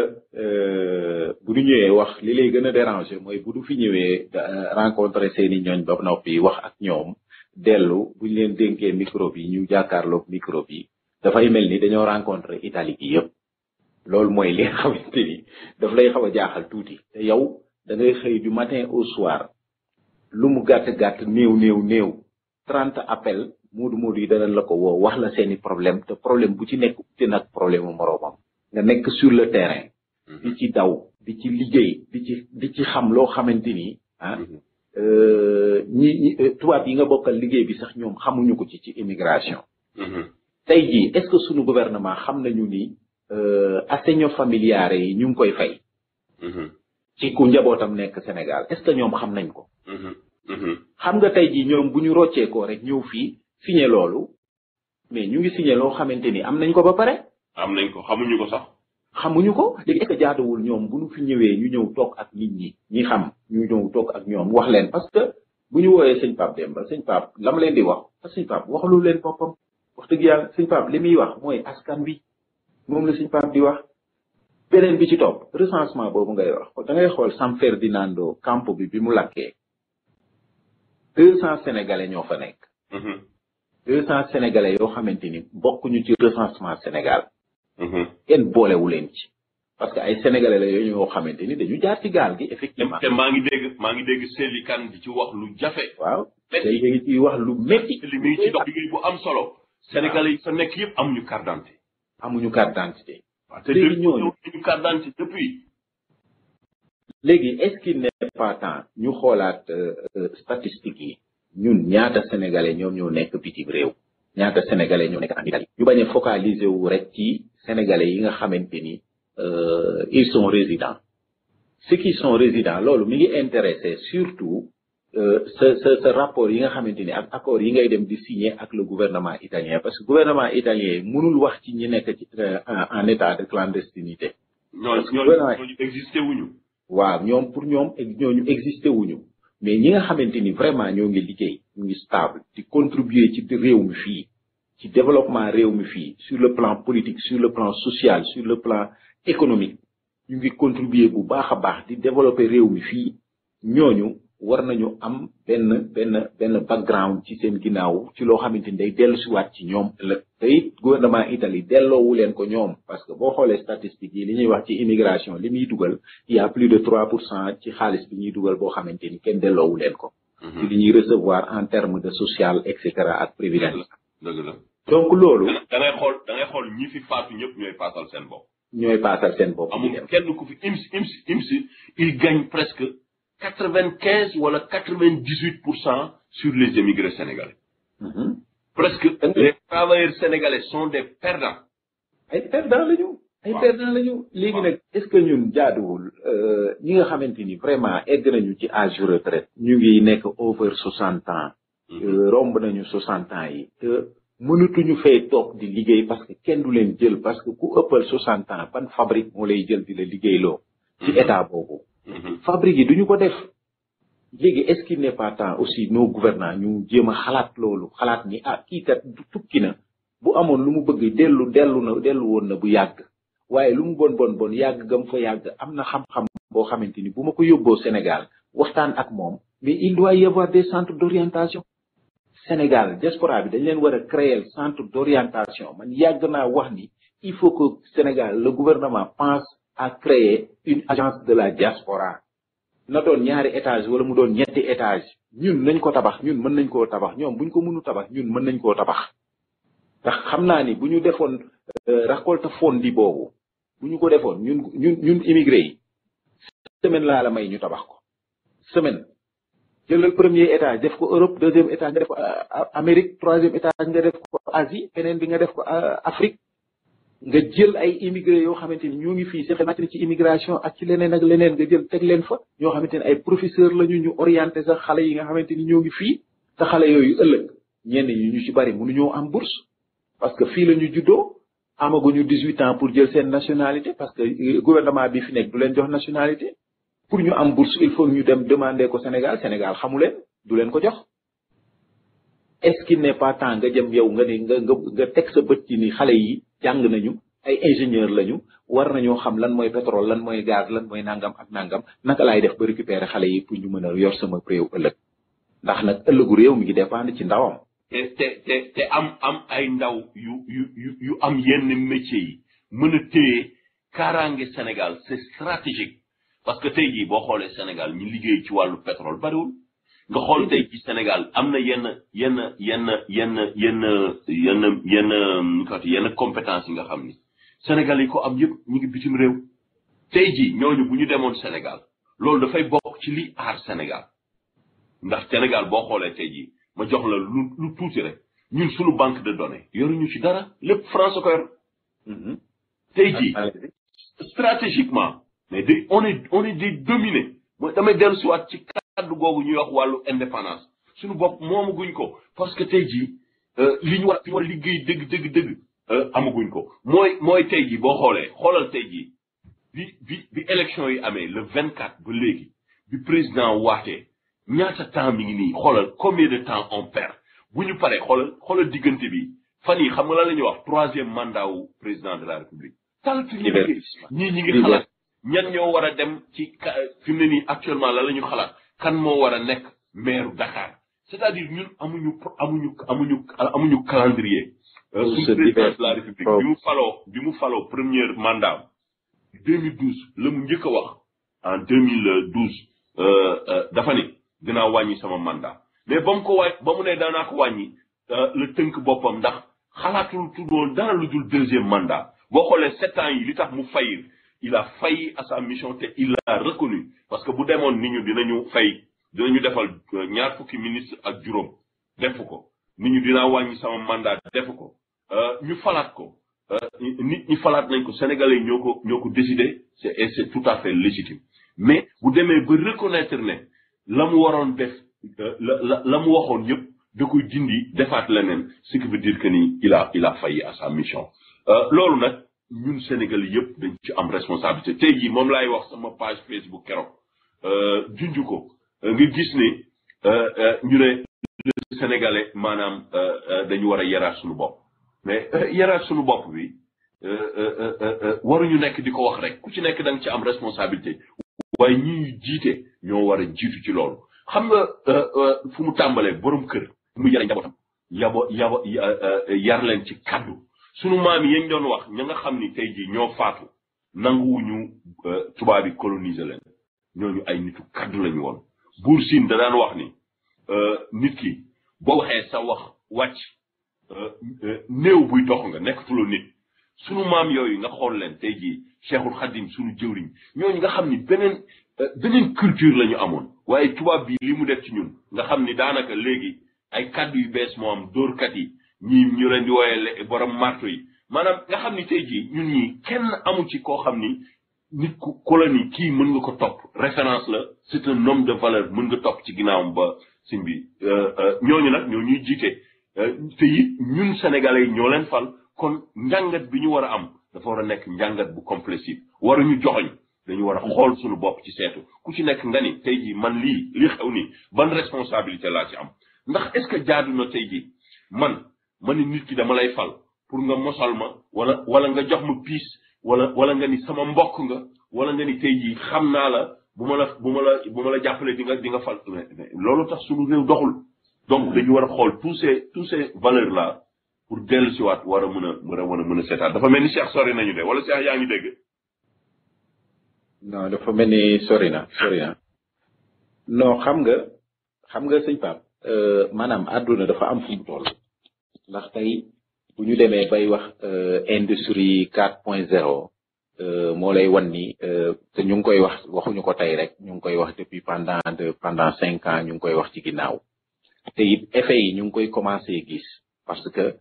Speaker 3: bu ñu ñëwee wax li lay gën a déranger mooy bu du fi ñëwee rencontrer seeni ñooñ ba noppi wax ak ñoom dellu bu ñu leen dénkee micro bi ñu jàkkaarloog micro bi dafay mel ni dañoo rencontrer Italie gi yëpp loolu mooy li nga xamante ni daf lay xaw a jaaxal tuuti te yow da ngay xëy du matin au soir lu mu gàtt néew 30 appel moodu yi danañ la ko woo wax la seeni problème te problème bu ci nekk uti nag problème mu moroomam nga nekk sur le terrain di ci daw di ci liggéey di ci xam loo xamante ni ñi tubaab yi nga bokkal liggéey bi sax ñoom xamuñu ko ci immigration. tey jii est-ce que suñu gouvernement xam nañu ni assegno familiare yi ñu ngi koy fay. ci ku njabootam nekk Sénégal est-ce que ñoom xam nañ ko. xam nga tey jii ñoom bu ñu rocceekoo rek ñëw fii signé loolu mais ñu ngi signé loo xamante ni am nañ ko ba pare.
Speaker 2: am nañ ko xamuñu ko sax.
Speaker 3: xamuñu ko léegi est-ce que jaaduwul ñoom bu ñu fi ñëwee ñu ñëw toog ak nit ñi xam ñu ñëw toog ak ñoom wax leen parce que bu ñu wooyee sëñ Pape Demba sëñ Pape la ma leen di wax parce que sëñ Pape waxalu leen boppam wax dëgg yàlla sëñ Pape li muy wax mooy askan wi moom la sëñ Pape di wax. beneen bi ci topp recensement boobu ngay wax da ngay xool San Ferdinando campo bi mu lakkee 200 sénégalais ñoo fa nekk. 200 sénégalais yoo xamante ni bokkuñu ci recensement Sénégal. kenn boolewu leen ci. parce que ay sénégalais la yooyu ñoo xamante ni dañu jaar ci gaal gi effectivement.
Speaker 2: te maa ngi dégg Sely Kane di ci wax lu jafe.
Speaker 3: waaw tey ngi ci wax lu métti.
Speaker 2: li muy ci dox liggéey bu am solo. sénégalais yi fa nekk yëpp amuñu carte d'identité.
Speaker 3: amuñu carte d'identité.
Speaker 2: te léegi ñooñu carte d'identité depuis.
Speaker 3: léegi est-ce qu'il n'est pas temps ñu xoolaat statistiques yi ñun ñaata sénégalais ñoom ñoo nekk bitim réew ñaata sénégalais ñoo nekk en Italie ñu bañ a focaliser wu rek ci sénégalais yi nga xamante ni ils sont résidents ceux qui sont résidents loolu mi ngi intéressé surtout ce rapport yi nga xamante ni ak accord yi ngay dem di signer ak le gouvernement italien parce que gouvernement italien mënul wax ci ñi nekk ci en état de clandestinité.
Speaker 2: ñooñu existé wuñu.
Speaker 3: waaw ñoom pour ñoom ñooñu existé wuñu mais ñi nga xamante ni vraiment ñoo ngi liggéey ñu ngi stable di contribuer ci réew mi fii ci développement réew mi fii sur le plan politique sur le plan social sur le plan économique ñu ngi contribuer bu baax a baax di développer réew mi fii ñooñu war nañu am benn background ci seen ginnaaw ci loo xamante ni day dellusiwaat ci ñoom ëllëg te it gouvernement Italie delloowu leen ko ñoom parce que boo xoolee statistiques yi li ñuy wax ci immigration li muy dugal il y a plus de 3% ci xaalis bi ñuy dugal boo xamante ni kenn delloowu leen ko. ci li ñuy recevoir en termes de social et cetera ak privilège.
Speaker 2: dëgg la
Speaker 3: donc loolu.
Speaker 2: da ngay xool ñi fi faatu ñëpp ñooy paasal seen bopp.
Speaker 3: amul
Speaker 2: kenn ku fi IMSI il gagne presque 95 wala 98% sur les émigrés sénégalais. Presque les travailleurs sénégalais sont des perdants.
Speaker 3: ay perdants lañu. léegi nag est-ce que ñun jaaduwul ñi nga xamante ni vraiment egg nañu ci âge de retraite. ñu ngi nekk over 60 ans. romb nañu 60 ans yi. te mënatuñu fay toog di liggéey parce que kenn du leen jël parce que ku ëppal 60 ans ban fabrique moo lay jël di la liggéeyloo. ci état boobu. fabrique yi duñu ko def léegi est-ce qu'il n'est pas temps aussi nos gouvernants ñu jéem a xalaat loolu xalaat ni kii kat tukki na bu amoon lu mu bëgg dellu woon na bu yàgg waaye lu mu bon yàgg gam fa yàgg am na xam-xam boo xamante ni bu ma ko yóbboo Sénégal waxtaan ak moom mais il doit y avoir des centres d'orientation Sénégal diaspora bi dañ leen war a créer centre d'orientation man yàgg naa wax ni il faut que Sénégal le gouvernement pense à créer une agence de la diaspora na doon ñaari étage wala mu doon ñetti étage ñun nañ ko tabax ñun mën nañ koo tabax ñoom buñ ko mënu tabax ñun mën nañ koo tabax ndax xam naa ni bu ñu defoon récolte fondi boobu bu ñu ko defoon ñun immigré yi semaine laa la may ñu tabax ko semaine jëlal premier étage def ko Europe deuxième étage nga def ko Amérique troisième étage nga def ko Asie beneen bi nga def ko Afrique nga jël ay immigré yoo xamante ni ñoo ngi fii seen xamante ni ci immigration ak ci leneen ak leneen nga jël teg leen fa ñoo xamante ni ay professeur lañu ñu orienté sax xale yi nga xamante ni ñoo ngi fii te xale yooyu ëllëg ñenn ñi ñu ci bari mënuñoo am bourse parce que fii la ñu juddoo amaguñu 18 ans pour jël seen nationalité parce que gouvernement bi fi nekk du leen jox nationalité pour ñu am bourse il faut ñu dem demander ko Sénégal xamu leen du leen ko jox est-ce qu'il n'est pas temps nga jëm yow nga teg sa bët ci ni xale yi jàng nañu ay ingénieur lañu war nañoo xam lan mooy pétrole lan mooy gaz lan mooy nangam ak nangam naka laay def ba récupérer xale yi pour ñu mën a yor sama réew ëllëg ndax nag ëllëgu réew mi ngi dépendre ci ndawam.
Speaker 2: te am ay ndaw yu am yenn métiers yi mën a téye kaaraange Sénégal c'est stratégique parce que tey jii boo xoolee Sénégal ñu liggéey ci wàllu pétrole bariwul nga xool tey jii Sénégal am na yenn compétence yi nga xam ni Sénégal yi ko am yëpp ñu ngi bitim réew tey jii ñooñu bu ñu demoon Sénégal loolu dafay bokk ci li aar Sénégal ndax Sénégal boo xoolee tey jii ma jox la lu tuuti rek ñun suñu banque de données yoruñu ci dara lépp France ko yor. tey jii stratégiquement mais on est des dominés mooy damay dellu siwaat ci kàddu googu ñuy wax wàllu indépendance suñu bopp moomu guñ ko parce que tey jii li ñu war a liggéey dëgg amaguñ ko mooy tey jii boo xoolal tey jii bi élection yi amee le 24 ba léegi bi président waatee ñaata temps mi ngi nii xoolal combien de temps on perd bu ñu paree xoolal diggante bi fan yi xam nga lan la ñuy wax 3e mandat wu président de la république talatu ñu liggéey ñii ñi ngi xalaat ñan ñoo war a dem ci fi mu ne nii actuellement la ñu xalaat kan moo war a nekk maire Dakar c'est-à-dire ñun amuñu calendrier suñu président de la république bi mu faloo premier mandat 2012 la mu njëkk a wax en 2012 dafa ni dinaa wàññi sama mandat mais ba mu ne daanaa ko wàññi la tënk boppam ndax xalaatul tuddoon dara lu dul 2e mandat boo xoolee 7 ans yi li tax mu faillir il a failli à sa mission te il l'a reconnu parce que bu demoon nit ñu dinañu defal ñaar fukki ministre ak juróom defu ko nit ñu dinaa wàññi sama mandat defu ko ñu falaat ko nit ñi falaat nañ ko sénégalais yi ñoo ko décidé c'est tout à fait légitime mais bu demee ba reconnaître ne la mu waroon def la mu waxoon yëpp da koy dindi defaat leneen ce qui veut dire que ni il a failli à sa mission loolu nag ñun sénégalais yëpp dañ ci am responsabilité tey jii moom laay wax sama page Facebook keroog junj ko nga gis ne ñu ne le sénégalais maanaam dañu war a yaraat suñu bopp mais yaraat suñu bopp bi waruñu nekk di ko wax rek ku ci nekk da nga ci am responsabilité waaye ñi jiite ñoo war a jiitu ci loolu xam nga fu mu tàmbalee borom kër mu yare njabootam yar leen ci kaddu sunu maam yi yañ doon wax ña nga xam ni tey jii ñoo faatu nanguwuñu tubaab yi coloniser leen ñooñu ay nitu kaddu lañu woon Buur Siin da daan wax ni nit ki boo waxee sa wax wàcc néew buy dox nga nekkatuloo nit sunu maam yooyu nga xool leen tey jii Cheikhul Khadim sunu jëwriñ ñooñu nga xam ni beneen culture la ñu amoon waaye tubaab bi li mu def ci ñun nga xam ni daanaka léegi ay kaddu yu bees moo am dóorkat yi ñii ñu leen di wooyee borom marto yi maanaam nga xam ni tey jii ñun ñii kenn amu ci koo xam ni nit ku la ni kii mën nga ko topp référence la c'est un homme de valeur mën nga topp ci ginnaawam ba sin bi ñooñu nag ñoo ñuy jiite te it ñun sénégalais yi ñoo leen fal kon njàngat bi ñu war a am dafa war a nekk njàngat bu complétif waruñu joxoñ dañu war a xool suñu bopp ci seetu ku ci nekk nga ni tey jii man li xew ni ban responsabilité laa ci am ndax est-ce que jaadu na tey jii man ni nit ki dama lay fal pour nga mosal ma wala nga jox ma piis wala nga ni sama mbokk nga wala nga ni tey jii xam naa la bu ma la jàppale di nga fal loolu tax suñu réew doxul donc dañu war a xool tous ces valeurs là pour dellu si waat war a mën a seetaat dafa mel ni Cheikh sori nañu de wala Cheikh yaa ngi dégg.
Speaker 3: non dafa mel ni sori na non xam nga sëñ Pape maanaam àdduna dafa am fu mu toll ndax tey bu ñu demee bay wax industrie 4.0 moo lay wan ni te ñu ngi koy waxuñu ko tey rek ñu ngi koy wax depuis pendant 5 ans ñu ngi koy wax ci ginnaaw te it effet yi ñu ngi koy commencé gis parce que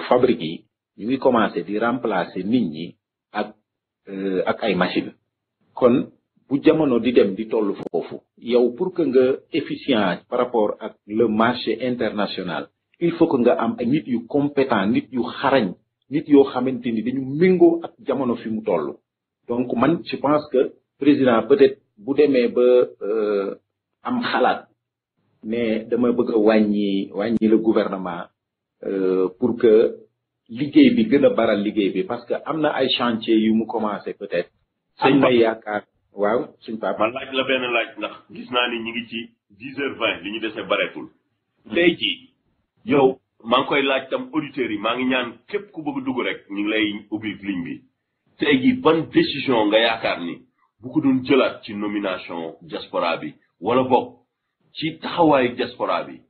Speaker 3: fabrique yi ñu ngi commencé di remplacer nit ñi ak ay machine kon bu jamono di dem di toll foofu yow pour que nga efficient par rapport ak le marché international il faut que nga am ay nit yu compétent nit yu xarañ nit yoo xamante ni dañu méngoo ak jamono fi mu toll donc man je pense que président peut-être bu demee ba am xalaat ne dama bëgg a wàññi le gouvernement pour que liggéey bi gën a baral liggéey bi parce que am na ay chantier yu mu commencé peut-être sëñ may yaakaar waaw suñ papa
Speaker 2: man laaj la benn laaj ndax gis naa ni ñi ngi ci 10h20 li ñu desee bareetul tey jii yow maa ngi koy laaj tam auditeurs yi maa ngi ñaan képp ku bëgg dugg rek ñu ngi lay ubbi ligne bi tey jii ban décision nga yaakaar ni bu ko doon jëlaat ci nomination diaspora bi wala bokk ci taxawaayu diaspora bi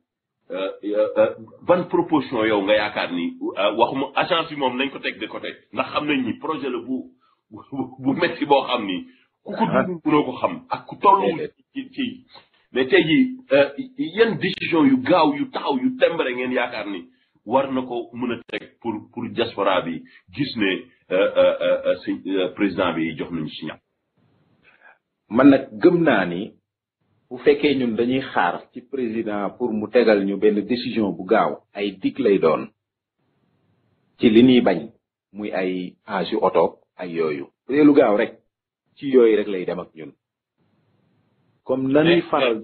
Speaker 2: ban proposition yow nga yaakaar ni waxuma agence bi moom nañ ko teg de côté ndax xam nañ ni projet la bu metti boo xam ni ku ko dugg mënoo ko xam ak ku tolluwul ci mais tey jii yan décision yu gaaw yu taxaw yu tembare ngeen yaakaar ni war na ko mën a teg pour diaspora bi gis ne président bi jox nañu signal.
Speaker 3: man nag gëm naa ni bu fekkee ñun dañuy xaar ci président pour mu tegal ñu benn décision bu gaaw ay dig lay doon ci li ñuy bañ muy ay âge yu oto ay yooyu bu dee lu gaaw rek ci yooyu rek lay dem ak ñun comme lañuy faral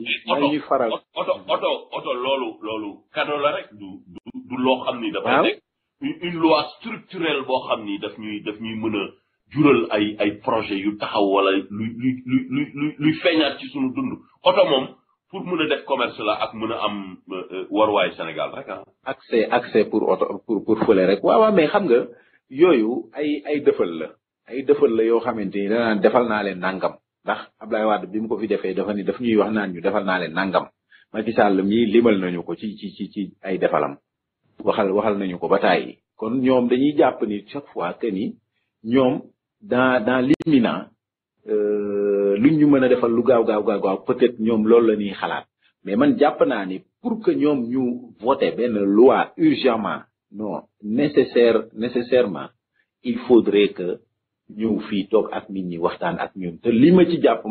Speaker 2: oto loolu cadeau la rek du loo xam ni dafay nekk une loi structurelle boo xam ni daf ñuy mën a jural ay projet yu taxaw wala luy feeñaat ci sunu dund oto moom pour mën a def commerce la ak mën a am waruwaay Sénégal rek
Speaker 3: accès pour oto pour fële rek waaw mais xam nga yooyu ay dëfal la yoo xamante ni danaan defal naa leen nangam ndax Abdoulaye Wade bi mu ko fi defee dafa ni daf ñuy wax naan ñu defal naa leen nangam Macky Sall mii limal nañu ko ci ay defalam waxal nañu ko ba tàyyi kon ñoom dañuy jàpp ni chaque fois que ni ñoom dans l'imminent luñ ñu mën a defal lu gaaw peut-être ñoom loolu la ñuy xalaat mais man jàpp naa ni pour que ñoom ñu voté benn loi urgemment non nécessairement il faudrait que ñëw fii toog ak nit ñi waxtaan ak ñun te li ma ci jàpp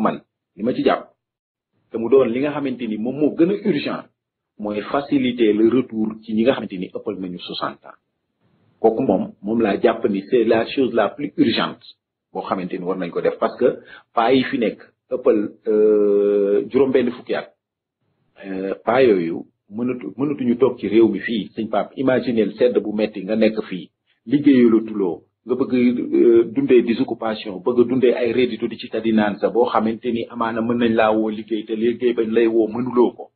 Speaker 3: te mu doon li nga xamante ni moom moo gën a urgent mooy faciliter le retour ci ñi nga xamante ni ëppal nañu 60 ans kooku moom laa jàpp ni c'est la chose la plus urgente boo xamante ni war nañ ko def parce que paa yi fi nekk ëppal juróom-benn fukki at paa yooyu mënatuñu toog ci réew mi fii sëñ Pape imaginel sedd bu metti nga nekk fii liggéeyalu tuloo nga bëgg dundee désoccupation bëgg dundee ay rédito di ci tadi naan sa boo xamante ni amaana mën nañ laa woo liggéey te liggéey bañ lay woo mënuloo ko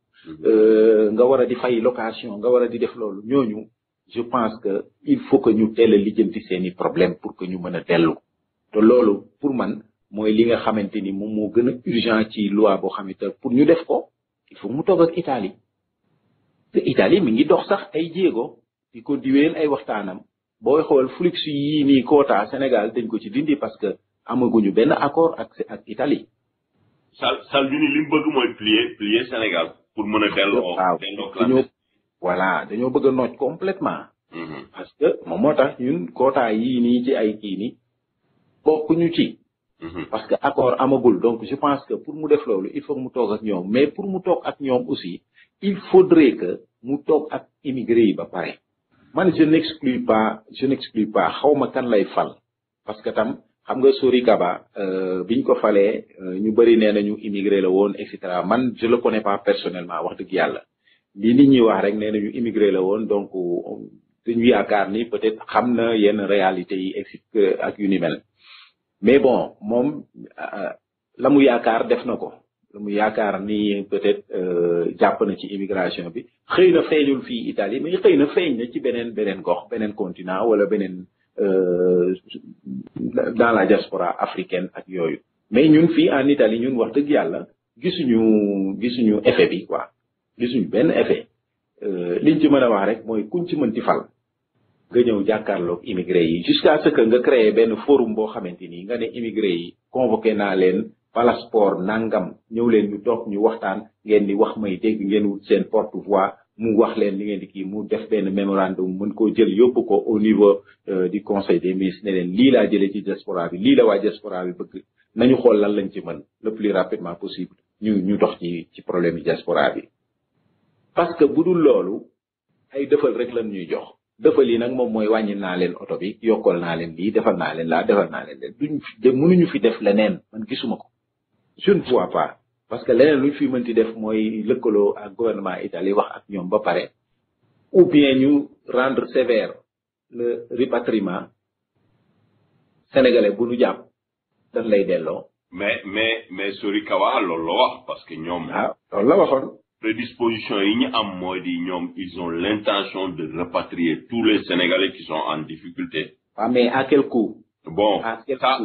Speaker 3: nga war a di fay location nga war a di def loolu ñooñu je pense que il faut que ñu teel a lijjanti seeni problème pour que ñu mën a dellu te loolu pour man mooy li nga xamante ni moom moo gën a urgent ci loi boo xamante pour ñu def ko il faut mu toog ak Italie te Italie mi ngi dox sax ay jéego di ko diweel ay waxtaanam booy xool flux yii nii quota Sénégal dañ ko ci dindi parce que amaguñu benn accord ak Italie.
Speaker 2: Salvini li mu bëgg mooy plier Sénégal pour mën a delloo.
Speaker 3: voilà dañoo bëgg a nooj complètement parce que moom moo tax ñun quota yii nii ci ay kii ni bokkuñu ci. parce que accord amagul donc je pense que pour mu def loolu il faut mu toog ak ñoom mais pour mu toog ak ñoom aussi il faudrait que mu toog ak immigré yi ba pare. man je n'exclus pas xawma kan lay fal parce que tam xam nga Sori Kaba biñ ko falee ñu bëri nee nañu immigré la woon et cetera man je le connais pas personnellement wax dëgg yàlla li nit ñi wax rek nee nañu immigré la woon donc dañu yaakaar ni peut-être xam na yenn réalité yi ak yu ni mel mais bon moom la mu yaakaar def na ko la mu yaakaar ni peut-être jàpp na ci immigration bi xëy na feeñul fii Italie mais xëy na feeñ na ci beneen gox beneen continent wala beneen dans la diaspora africaine ak yooyu mais ñun fii en Italie ñun wax dëgg yàlla gisuñu effet bi quoi gisuñu benn effet liñ ci mën a wax rek mooy kuñ ci mënti fal nga ñëw jàkkaarloog immigré yi jusqu'à ce que nga créé benn forum boo xamante ni nga ne immigré yi convoqué naa leen passeport nangam ñëw leen ñu toog ñu waxtaan ngeen di wax may dégg ngeen wut seen porte-voix mu wax leen li ngeen di kii mu def benn mémorandum mën koo jël yóbbu ko au niveau du conseil des ministres ne leen lii laa jëlee ci diaspora bi lii la waa diaspora bi bëgg nañu xool lan lañ ci mën le plus rapidement possible ñu dox ci problème yi diaspora bi. parce que bu dul loolu ay dëfal rek lan ñuy jox dëfal yi nag moom mooy wàññi naa leen oto bi yokkal naa leen lii defal naa leen laa defal naa leen mënuñu fi def leneen man gisuma ko. je ne vois pas parce que leneen luñ fi mënti def mooy lëkkaloo ak gouvernement Italie wax ak ñoom ba pare ou bien ñu rendre sévère le rapatriement sénégalais bu ñu jàpp dañ lay delloo.
Speaker 2: mais Sori Kawa loolu la wax parce que ñoom.
Speaker 3: loolu la waxoon.
Speaker 2: prédisposition yi ñu am mooy di ñoom ils ont l'intention de rapatrier tous les Sénégalais qui sont en difficulté.
Speaker 3: mais à quel coût?
Speaker 2: Bon, ça,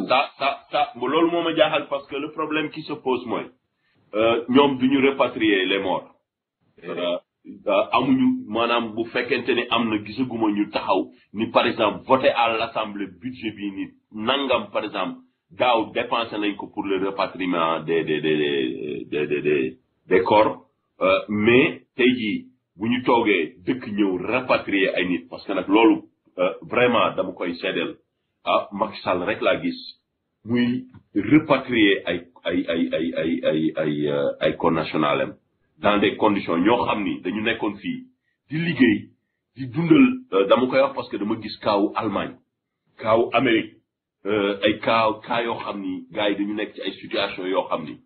Speaker 2: loolu moo ma jaaxal parce que le problème qui se pose mooy ñoom du ñu rapatrier les morts. amuñu maanaam bu fekkente ni am na gisaguma ñu taxaw ni par exemple voter à l'Assemblée budget bi ni nangam par exemple daaw dépensé nañ ko pour le rapatriement des corps mais tey jii bu ñu toogee dëkk ñëw rapatrier ay nit parce que nag loolu vraiment dama koy seedeel Macky Sall rek laa gis muy rapatrier ay connationalem dans des conditions ñoo xam ni dañu nekkoon fii di liggéey di dundal dama koy wax parce que dama gis kaawu Allemagne kaawu Amérique ay cas yoo xam ni gars yi dañu nekk ci ay situation yoo xam ni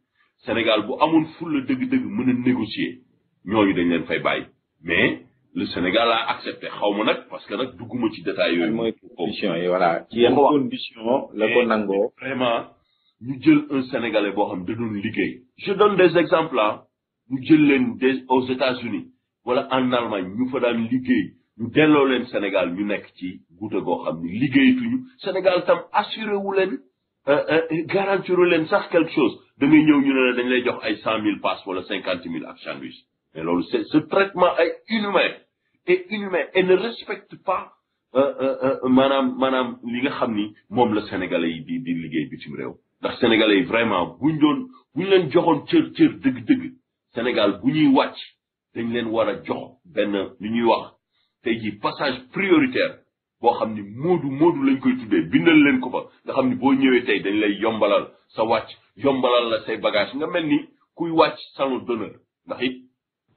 Speaker 2: Sénégal bu amoon fulla dëgg-dëgg mën a négocier ñooñu dañ leen fay bàyyi mais le Sénégal a accepté xaw ma nag parce que nag dugguma ci détails yooyu.
Speaker 3: mooy condition yi voilà ci yenn condition la ko nangoo.
Speaker 2: vraiment ñu jël un Sénégalais boo xam da doon liggéey. je donne des exemples là ñu jël leen aux États-Unis wala en Allemagne ñu fa daan liggéey ñu delloo leen Sénégal ñu nekk ci guuta goo xam ni liggéeyatuñu Sénégal tam assuré wu leen garantir leen sax quelque chose da ngay ñëw ñu ne la dañ lay jox ay 100 000 passes wala 50 000 ak sandwich mais loolu c'est ce traitement est inhumain et ne respecte pas maanaam li nga xam ni moom la Sénégalais yi di liggéey bitim réew ndax Sénégalais yi vraiment buñ leen joxoon cër dëgg-dëgg Sénégal bu ñuy wàcc dañ leen war a jox benn li ñuy wax tey jii passage prioritaire boo xam ni moodu lañ koy tuddee bindal leen ko fa nga xam ni boo ñëwee tey dañ lay yombalal sa wàcc yombalal la say bagage nga mel ni kuy wàcc salon d'honneur ndax it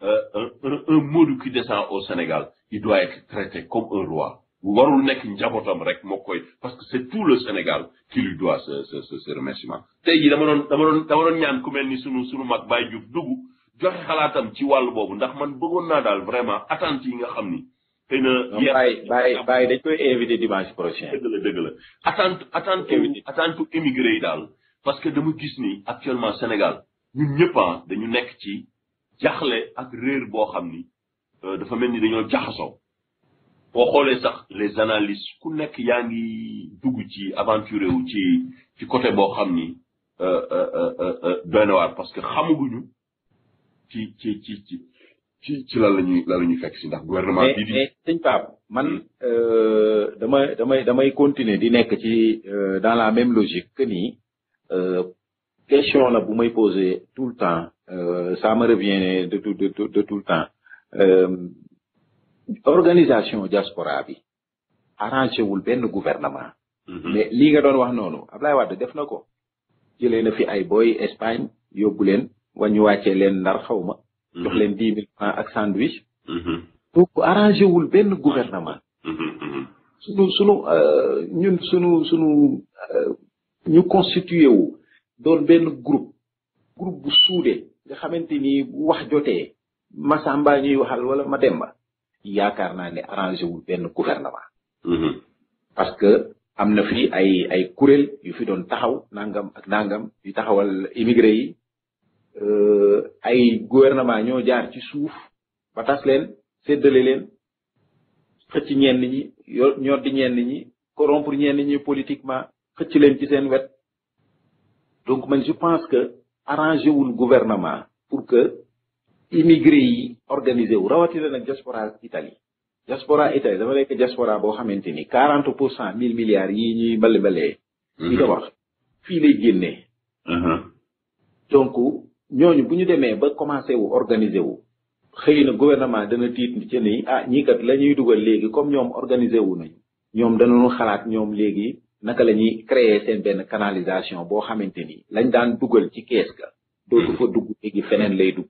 Speaker 2: un moodu qui descend au Sénégal il doit être traité comme un roi warul nekk njabootam rek moo koy parce que c'est tout le Sénégal qui lui doit ce remerciement tey jii dama doon ñaan ku mel ni sunu mag Baye Diouf dugg joxe xalaatam ci wàllu boobu ndax man bëggoon naa daal vraiment attente yi nga xam ni xëy na
Speaker 3: Baye dañ koy invité dimanche prochain.
Speaker 2: dëgg la attente émigré yi daal parce que dama gis ni actuellement Sénégal ñun ñëpp dañu nekk ci jaxle ak réer boo xam ni dafa mel ni dañoo jaxasoo boo xoolee sax les analystes ku nekk yaa ngi dugg ci aventuré wu ci côté boo xam ni doy na waar parce que xamaguñu ci lan la ñuy fekk si ndax gouvernement bi
Speaker 3: mais sëñ Pape man damay continuer di nekk ci dans la même logique que ni question la bu may poser tout le temps ça me revient de tout le temps organisation diaspora bi arrangé wul benn gouvernement. mais lii nga doon wax noonu Ablaye Wade def na ko jëlee na fi ay boy Espagne yóbbu leen wañu wàccee leen Ndar xaw ma. jox leen 10 000 francs ak sandwich. donc arrangé wul benn gouvernement. sunu ñu constitué wu doon benn groupe bu soudé nga xamante ni bu wax jotee Massamba ñuy waxal wala Mademba yaakaar naa ne arrangé wul benn gouvernement. parce que am na fi ay kuréel yu fi doon taxaw nangam ak nangam yu taxawal immigré yi. ay gouvernement ñoo jaar ci suuf ba tas leen séddale leen xëcc ñenn ñi ñor di ñenn ñi corrompre ñenn ñi politiquement xëcc leen ci seen wet donc man je pense que arrangé wul gouvernement pour que immigré yi organisé wu rawatina nag diaspora Italie dafa nekk diaspora boo xamante ni 40% 1000 milliards yi ñuy mbale di ko wax fii lay génnee donc ñooñu bu ñu demee ba commencé wu organisé wu xëy na gouvernement dana tiit ci ni ñii kat la ñuy dugal léegi comme ñoom organisé wu nañu ñoom danañu xalaat ñoom léegi naka la ñuy créer seen benn canalisation boo xamante ni lañ daan dugal ci kees ga dootu fa dugg léegi feneen lay dugg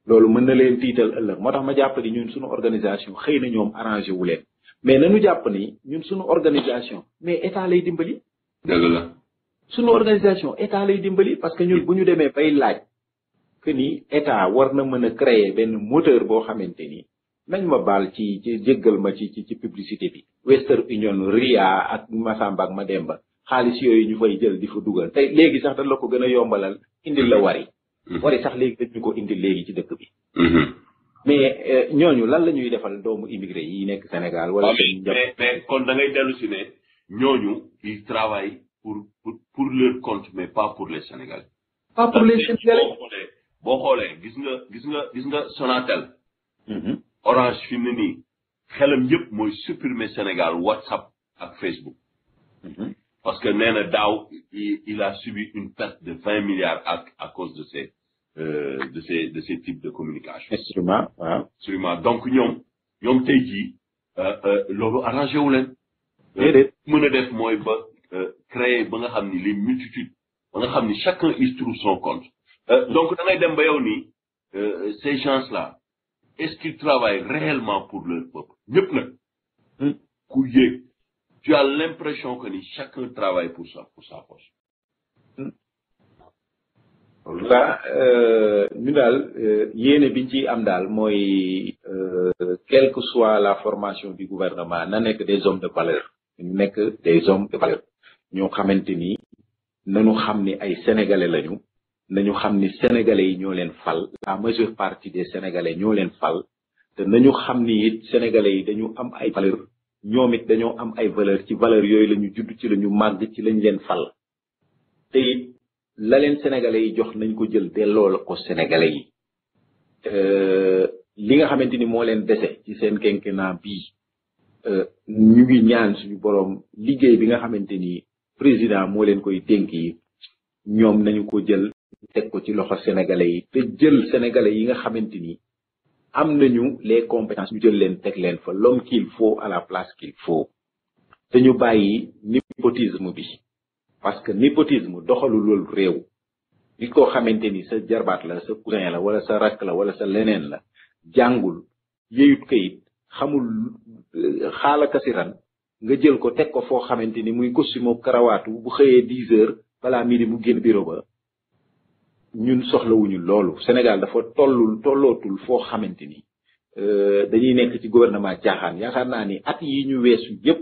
Speaker 3: loolu mën na leen tiital ëllëg moo tax ma jàpp ni ñun suñu organisation xëy na ñoom arrangé wu leen mais nañu jàpp ni ñun suñu organisation mais état lay dimbali.
Speaker 2: dëgg la.
Speaker 3: suñu organisation état lay dimbali parce que ñun bu ñu demee bay laaj que ni état war na mën a créer benn moteur boo xamante ni nañ ma baal ci jéggal ma ci publicité bi. Western Union Ria ak Massamba ak Mademba xaalis yooyu ñu fay jël di fa dugal tey léegi sax dañ la ko gën a yombalal indil la wari sax léegi dañ ñu ko indil léegi ci dëkk bi. mais ñooñu lan la ñuy defal doomu immigré yi nekk Sénégal. wala
Speaker 2: mais kon da ngay dellu si ne ñooñu ils travaillent pour leur compte mais pas pour les Sénégalais.
Speaker 3: pas pour les Sénégalais.
Speaker 2: boo xoolee gis nga Sonatel. Orange fi mu ne nii xelam yëpp mooy supprimer Sénégal WhatsApp ak Facebook. parce que nee na daaw il a subi une perte de 20 milliards à cause de ces types de communication. Absolument donc ñoom tey jii loolu arrangé wu leen.
Speaker 3: déedéet
Speaker 2: mën a def mooy ba créer ba nga xam ni les multitudes ba nga xam ni chacun il trouve son compte donc da ngay dem ba yow ni ces gens-là est-ce qu'ils travaillent réellement pour leur peuple ñëpp nag ku yéeg tu as l'impression que ni chacun travaille pour sa poche.
Speaker 3: Là ñu daal yéene biñ ci am daal mooy quelle que soit la formation du gouvernement na nekk des hommes de valeur ñu nekk des hommes de valeur ñoo xamante ni nañu xam ni ay sénégalais lañu nañu xam ni sénégalais yi ñoo leen fal la majeure partie des sénégalais ñoo leen fal te nañu xam ni it sénégalais yi dañu am ay valeur ñoom it dañoo am ay valeur ci valeur yooyu la ñu judd ci la ñu màgg ci lañ leen fal te it la leen sénégalais yi jox nañ ko jël delloo la ko sénégalais yi li nga xamante ni moo leen dese ci seen quinquennat bii ñu ngi ñaan suñu boroom liggéey bi nga xamante ni président moo leen koy dénk yi ñoom nañu ko jël teg ko ci loxo sénégalais yi te jël sénégalais yi nga xamante ni am nañu les compétences ñu jël leen teg leen fa l'homme qu'il faut à la place qu'il faut te ñu bàyyi népotisme bi parce que népotisme doxalu loolu réew nit koo xamante ni sa jarbaat la sa cousin la wala sa rakk la wala sa leneen la jàngul yeyut kayit xamul xaalakasiran nga jël ko teg ko foo xamante ni muy costume karawaatu bu xëyee 10 heures balaa midi mu génn bureau ba ñun soxlawuñu loolu Sénégal dafa tollootul foo xamante ni dañuy nekk ci gouvernement caaxaan yaakaar naa ni at yi ñu weesu yëpp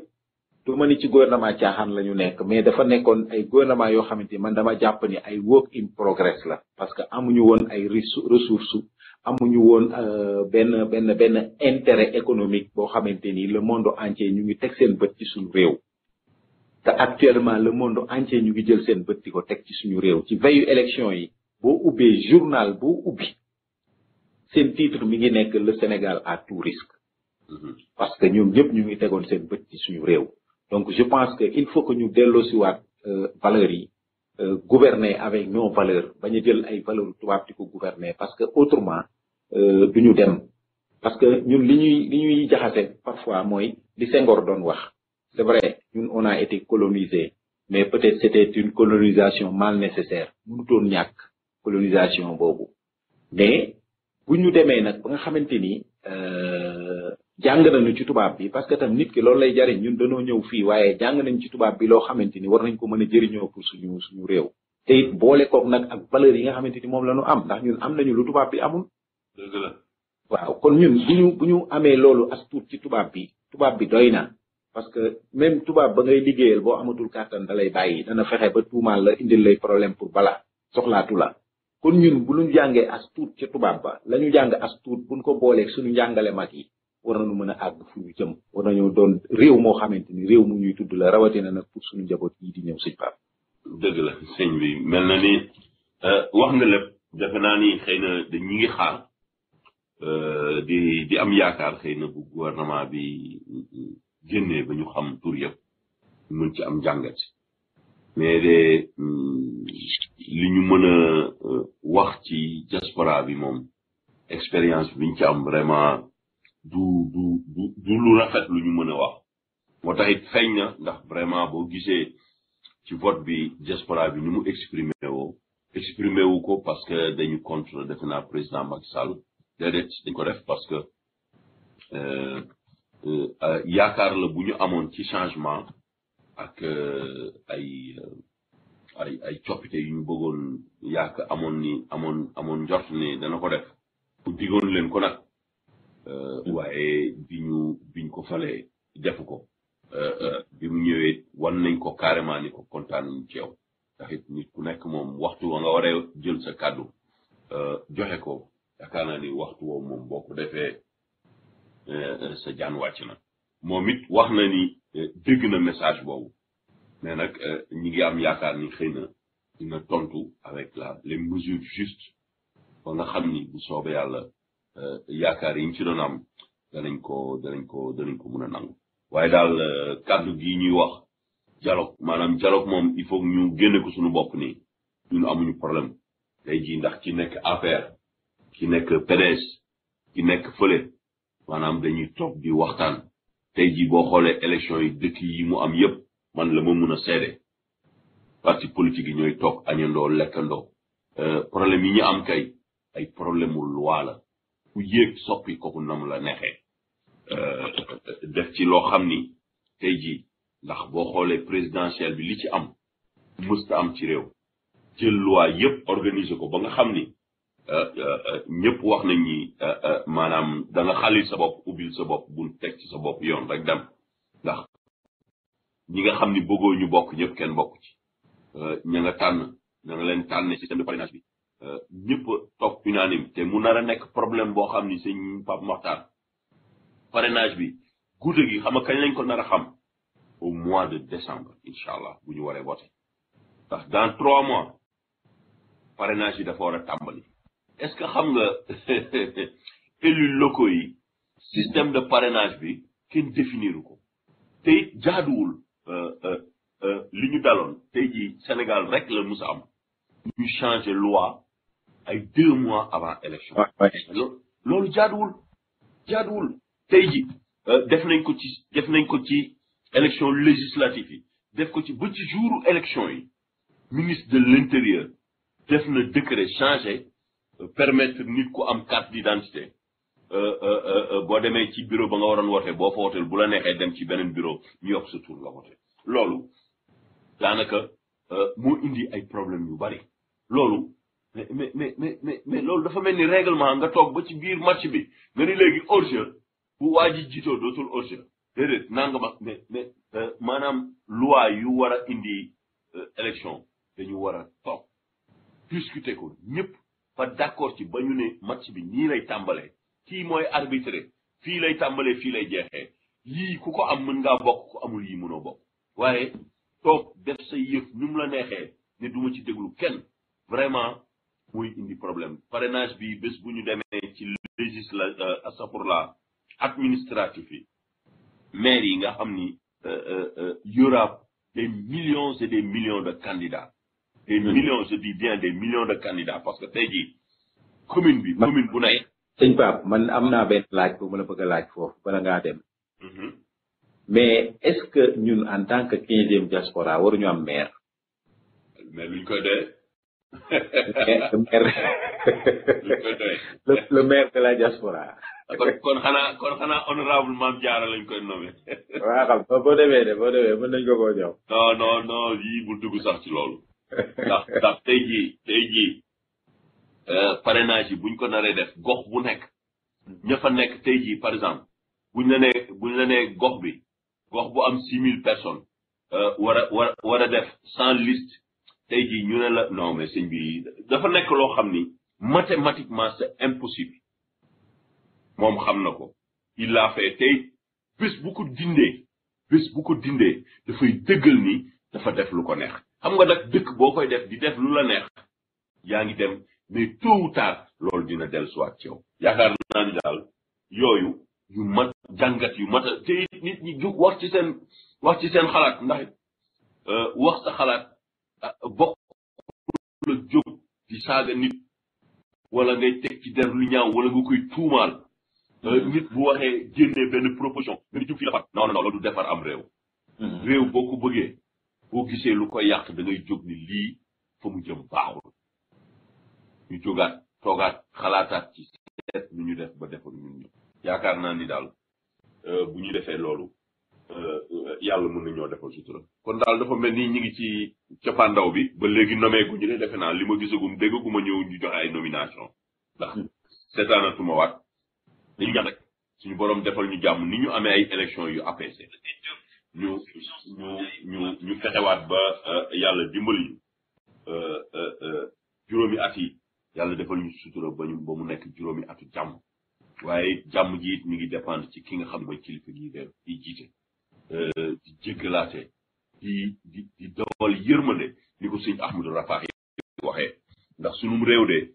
Speaker 3: du ma ni ci gouvernement caaxaan la ñu nekk mais dafa nekkoon ay gouvernement yoo xamante ni man dama jàpp ni ay work in progress la parce que amuñu woon ay ressources amuñu woon benn intérêt économique boo xamante ni le monde entier ñu ngi teg seen bët ci suñu réew te actuellement le monde entier ñu ngi jël seen bët di ko teg ci suñu réew ci veillu élection yi boo ubbee journal boo ubbi seen titre mi ngi nekk le Sénégal à tout risque parce que ñoom ñëpp ñu ngi tegoon seen bët ci suñu réew donc je pense que il faut que ñu delloosiwaat valeurs yi gouverner avec nos valeurs bañ a jël ay valeurs tubaab di ko gouverner parce que autrement duñu dem parce que ñun li ñuy jaxase parfois mooy li Senghor doon wax c'est vrai ñun on a été colonisé mais peut-être c'était une colonisation mal nécessaire mënutoon ñàkk colonisation boobu mais bu ñu demee nag ba nga xamante ni jàng nañu ci tubaab bi parce que tam nit ki loolu lay jariñ ñun dañoo ñëw fii waaye jàng nañ ci tubaab bi loo xamante ni war nañ ko mën a jëriñoo pour suñu réew te it boole koog nag ak valeurs yi nga xamante ni moom la ñu am ndax ñun am nañu lu tubaab bi amul.
Speaker 2: dëgg la
Speaker 3: waaw kon ñun bu ñu amee loolu as tuut ci tubaab bi doy na parce que même tubaab ba ngay liggéeyal boo amatul kàttan da lay bàyyi dana fexe ba tuumaal la indil lay problème pour bala soxlaatu la kon ñun bu ñu jàngee as tuut ci tubaab ba la ñu jàng as tuut buñ ko booleeg suñu njàngale mag yi war nañu mën a àgg fu ñu jëm war nañoo doon réew moo xamante ni réew mu ñuy tudd la rawatina nag pour suñu njaboot yi di ñëw sëñ Pape.
Speaker 2: dëgg la sëñ bi mel na ni wax nga lépp defe naa ni xëy na ñi ngi xaar di am yaakaar xëy na bu gouvernement bi génnee ba ñu xam tur yëpp mën ci am jàngat mais de li ñu mën a wax ci diaspora bi moom expérience biñ ci am vraiment du lu rafet lu ñu mën a wax moo tax it feeñ na ndax vraiment boo gisee ci vote bi diaspora bi ni mu exprimé wu ko parce que dañu contre defe naa président Macky Sall déedéet dañ ko def parce que yaakaar la bu ñu amoon ci changement ak ay coppite yu ñu bëggoon yaakaar amoon njort ni dana ko def bu digoon leen ko nag waaye biñ ko falee defu ko bi mu ñëwee wan nañ ko carrément ni ko kontaan nañ ci yow ndax it nit ku nekk moom waxtu wa nga waree jël sa kàddu joxe ko yaakaar naa ni waxtu woowu moom boo ko defee sa jaan wàcc na moom it wax na ni dégg na message boobu mais nag ñi ngi am yaakaar ni xëy na dina tontu avec les mesures justes ba nga xam ni bu soobee yàlla yaakaar yi ñu ci doon am danañ ko mën a nangu waaye daal kàddu gi ñuy wax dialogue maanaam dialogue moom il faut ñu génne ko suñu bopp nii ñun amuñu problème tey jii ndax ki nekk APR ki nekk PDS ki nekk fële maanaam dañuy toog di waxtaan tey jii boo xoolee élection yi dëkk yi mu am yépp man la ma mën a seede parti politique yi ñooy toog añandoo lekkandoo problème yi ñu am kay ay problème mu loi la ku yéeg soppi kooku nam la neexee def ci loo xam ni tey jii ndax boo xoolee présidentielle bi li ci am mësta am ci réew jël loi yëpp organiser ko ba nga xam ni ñëpp wax nañ ni maanaam da nga xalil sa bopp ubbil sa bopp bu teg ci sa bopp yoon rek dem ndax ñi nga xam ni bëggoo ñu bokk ñëpp kenn bokk ci ña nga tànn ña nga leen tànn système de parrainage bi ñëpp toog unanime te mu nar a nekk problème boo xam ni sëñ Pape Mokhtar parrainage bi guute gi xam nga kañ lañ ko nar a xam au mois de décembre incha allah bu ñu waree voté ndax dans 3 mois parrainage yi dafa war a tàmbali est-ce que xam nga élus locaux yi système de parrainage bi kenn définiru ko te it jaaduwul li ñu daloon tey jii Sénégal rek la mus a am ñu changer loi ay 2 mois avant élection loolu jaaduwul tey jii def nañ ko ci élection législative yi def ko ci ba ci jouru élection yi ministre de l'intérieur def na décret changé permettre nit ku am carte d'identité boo demee ci bureau ba nga waroon wote boo fa woteel bu la neexee dem ci beneen bureau ñu yokk sa tur nga wote loolu daanaka moo indi ay problème yu bari loolu mais loolu dafa mel ni règlement nga toog ba ci biir match bi nga ni léegi hors-jeu bu waa ji jiitoo dootul hors-jeu déedéet nangama mais maanaam loi yu war a indi élection dañu war a toog discuter ko ñëpp fa d'accord ci ba ñu ne match bi nii lay tàmbalee kii mooy arbitré fii lay tàmbalee fii lay jeexee yii ku ko am mën ngaa bokk ku amul yii mënoo bokk waaye toog def sa yëf nu mu la neexee ne duma ci déglu kenn vraiment muy indi problème parrainage bi bés bu ñu demee ci astafurlah administratif yi maire yi nga xam ni y aura des millions et des millions de candidats des millions je dis bien des millions de candidats parce que tey jii commune bu nekk
Speaker 3: sëñ Pape man am naa benn laaj bu ma la bëgg a laaj foofu bala ngaa dem mais est-ce que ñun en tant que 15e diaspora waruñu am maire
Speaker 2: mais luñ koy doyee
Speaker 3: le maire de la diaspora
Speaker 2: kon xanaa honorable Mame Diarra lañ koy nommé
Speaker 3: waa xam boo demee mën nañ ko koo jox
Speaker 2: non yii bul dugg sax ci loolu ndax tey jii parrainage yi buñ ko naree def gox bu nekk ña fa nekk tey jii par exemple buñ la nee gox bu am 6000 personnes war a def 100 listes tey jii ñu ne la non mais sëñ bi dafa nekk loo xam ni mathématiquement c'est impossible moom xam na ko il l'a fait tey bés bu ko dindee dafay dëggal ni dafa def lu ko neex xam nga nag dëkk boo koy def di def lu la neex yaa ngi dem mais tôt ou tard loolu dina dellusiwaat ci yow yaakaar naa ni daal yooyu yu mat jàngat yu mat a te nit ñi jóg wax ci seen xalaat ndax wax sa xalaat bokk la jóg di saaga nit wala ngay teg ci der lu ñaaw wala nga koy tuumaal nit bu waxee génnee benn proposition nga di jóg fii defar non loolu du defar am réew réew boo ko bëggee boo gisee lu koy yàq da ngay jóg ni lii fa mu jëm baaxul ñu jógaat toogaat xalaataat ci seet nu ñu def ba defar ñun ñëpp yaakaar naa ni daal bu ñu defee loolu yàlla mën nañoo defal sutura kon daal dafa mel ni ñu ngi ci cappaandaw bi ba léegi nommé gu ñu ne defe naa li ma gisagum déggaguma ñëw ñu joxe ay nomination ndax seetaanatuma waat dañu ñaan rek suñu borom defal ñu jàmm ni ñu amee ay élection yu APC ñu fexewaat ba yàlla dimbali ñu juróomi at yi yàlla defal ñu sutura ba mu nekk juróomi atu jàmm waaye jàmm ji it mi ngi dépendre ci ki nga xam mooy kilifa gi di jiite di jéggalaate di dawal yërmande ni ko sëñ Ahmadou Rafahi waxee ndax sunum réew de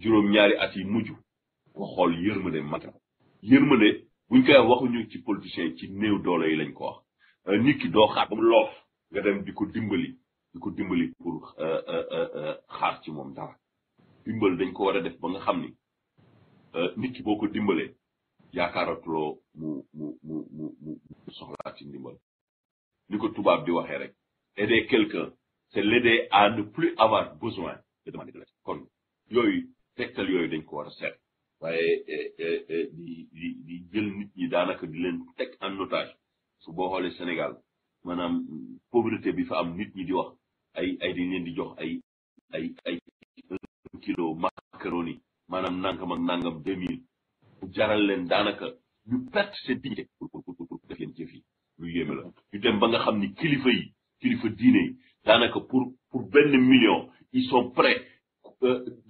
Speaker 2: juróom-ñaari at yi mujj ko xool yërmande mat na yërmande buñ koy waxuñu ci politiciens ci néew doole yi lañ ko wax nit ki doo xaar ba mu loof nga dem di ko dimbali pour xaar ci moom dara dimbal dañ ko war a def ba nga xam ni nit ki boo ko dimbalee yaakaaratuloo mu soxlaa ci ndimbal ni ko tubaab di waxee rek aider quelqu'un c'est l'aider à ne plus avoir besoin de demander de l'aide kon yooyu tegtal yooyu dañ ko war a seet waaye di jël nit ñi daanaka di leen teg en otage su boo xoolee Sénégal maanaam pauvreté bi fa am nit ñi di wax ay dañ leen di jox ay 1 kilo macaroni maanaam nangam ak nangam 2000 jaral leen daanaka ñu perte seen dignité pour def leen jëf yi lu yéeme la ñu dem ba nga xam ni kilifa diine yi daanaka pour 1 million ils sont prêts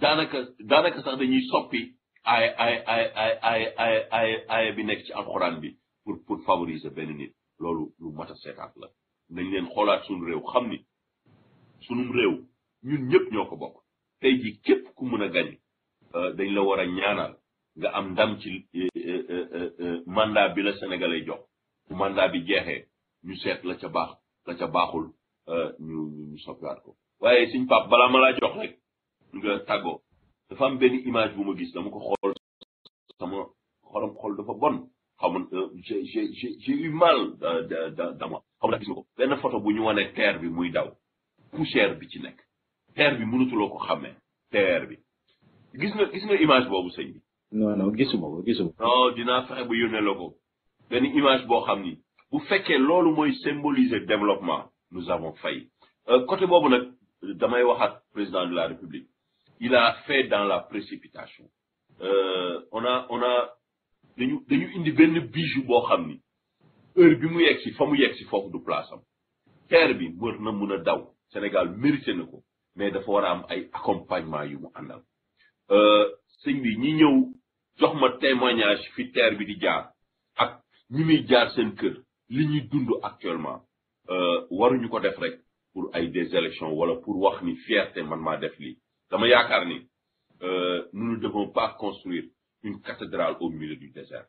Speaker 2: daanaka sax dañuy soppi ay bi nekk ci alxuraan bi pour favoriser benn nit loolu lu mat a seetaat la nañ leen xoolaat suñu réew xam ni sunum réew ñun ñëpp ñoo ko bokk tey jii képp ku mën a gañ dañ la war a ñaanal nga am ndam ci mandat bi la Sénégalais jox bu mandat bi jeexee ñu seet la ca baax la ca baaxul ñu soppiwaat ko waaye suñ pap balaa ma laa jox rek nga tàggoo dafa am benn image bu ma gis dama ko xool sama xol dafa bon xaw ma j'ai eu mal dama xaw ma gis nga ko benn photo bu ñu wane terre bi muy daw poussière bi ci nekk terre bi mënatuloo ko xàmmee terre bi gis nga image boobu sëñ bi
Speaker 3: non gisuma ko
Speaker 2: non dinaa fexe ba yónnee la ko benn image boo xam ni bu fekkee loolu mooy symboliser développement nous avons failli côté boobu nag damay waxaat président de la République il a fait dans la précipitation on a dañu indi benn bijou boo xam ni heure bi mu yegg si fa mu yegg si foofu du place am terre bi war na mun a daw Sénégal mérité na ko mais dafa war a am ay accompagnement yu mu àndal sëñ bi ñi ñëw jox ma témoignage fi terre bi di jaar ak ñi muy jaar seen kër li ñuy dund actuellement waruñu ko def rek pour ay des élections wala pour wax ni fierté man maa def lii dama yaakaar ni nous ne devons pas construire une cathédrale au milieu du désert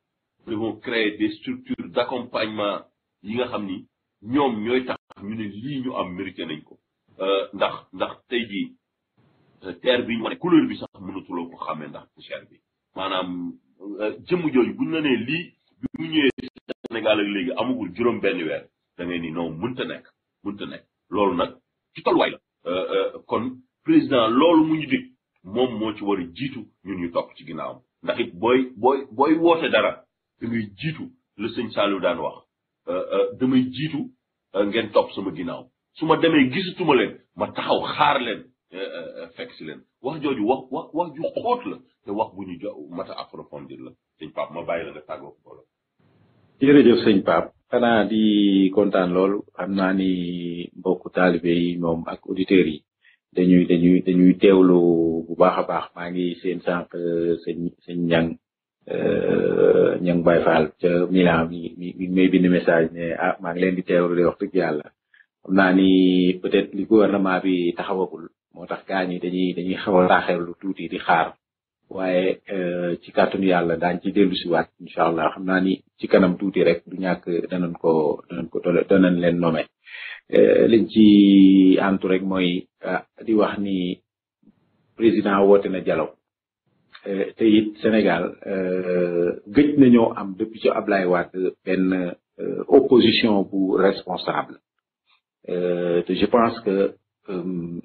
Speaker 2: nous devons créer des structures d'accompagnement yi nga xam ni ñoom ñooy tax ñu ne lii ñu am mérité nañ ko ndax tey jii terre bi ñu wane couleur bi sax mënatuloo ko xàmmee ndax poussière bi maanaam jëmm jooju buñ la nee lii bi mu ñëwee Sénégal ak léegi amagul juróom benn weer da ngay ni non mënta nekk loolu nag ci tolluwaay la kon président loolu mu ñu dig moom moo ci war a jiitu ñun ñu topp ci ginnaawam ndax it booy woote dara da ngay jiitu la sëñ Saliou daan wax damay jiitu ngeen topp sama ginnaaw su ma demee gisatuma leen ma taxaw xaar leen fekk si leen wax jooju wax ju xóot la te wax bu ñu mat a approfondir la sëñ Pape ma bàyyi la nga tàggoo ko loolu.
Speaker 3: jërëjëf sëñ Pape xanaa di kontaan loolu xam naa ni mbokku taalibe yi moom ak auditeurs yi dañuy teewlu bu baax a baax maa ngi seen sànq sëñ Ñang Baye Fall ca Milan mi may bind message ne maa ngi leen di teewlu de wax dëgg yàlla xam naa ni peut-être li gouvernement bi taxawagul moo tax gaa ñi dañuy xaw a raaxeelu tuuti di xaar waaye ci kàttanu yàlla daañ ci dellu si waat incha allah xam naa ni ci kanam tuuti rek du ñàkk danañ leen nommer liñ ci antu rek mooy di wax ni président woote na dialogue te it Sénégal gëj nañoo am depuis ci Ablaye Wade benn opposition bu responsable te je pense que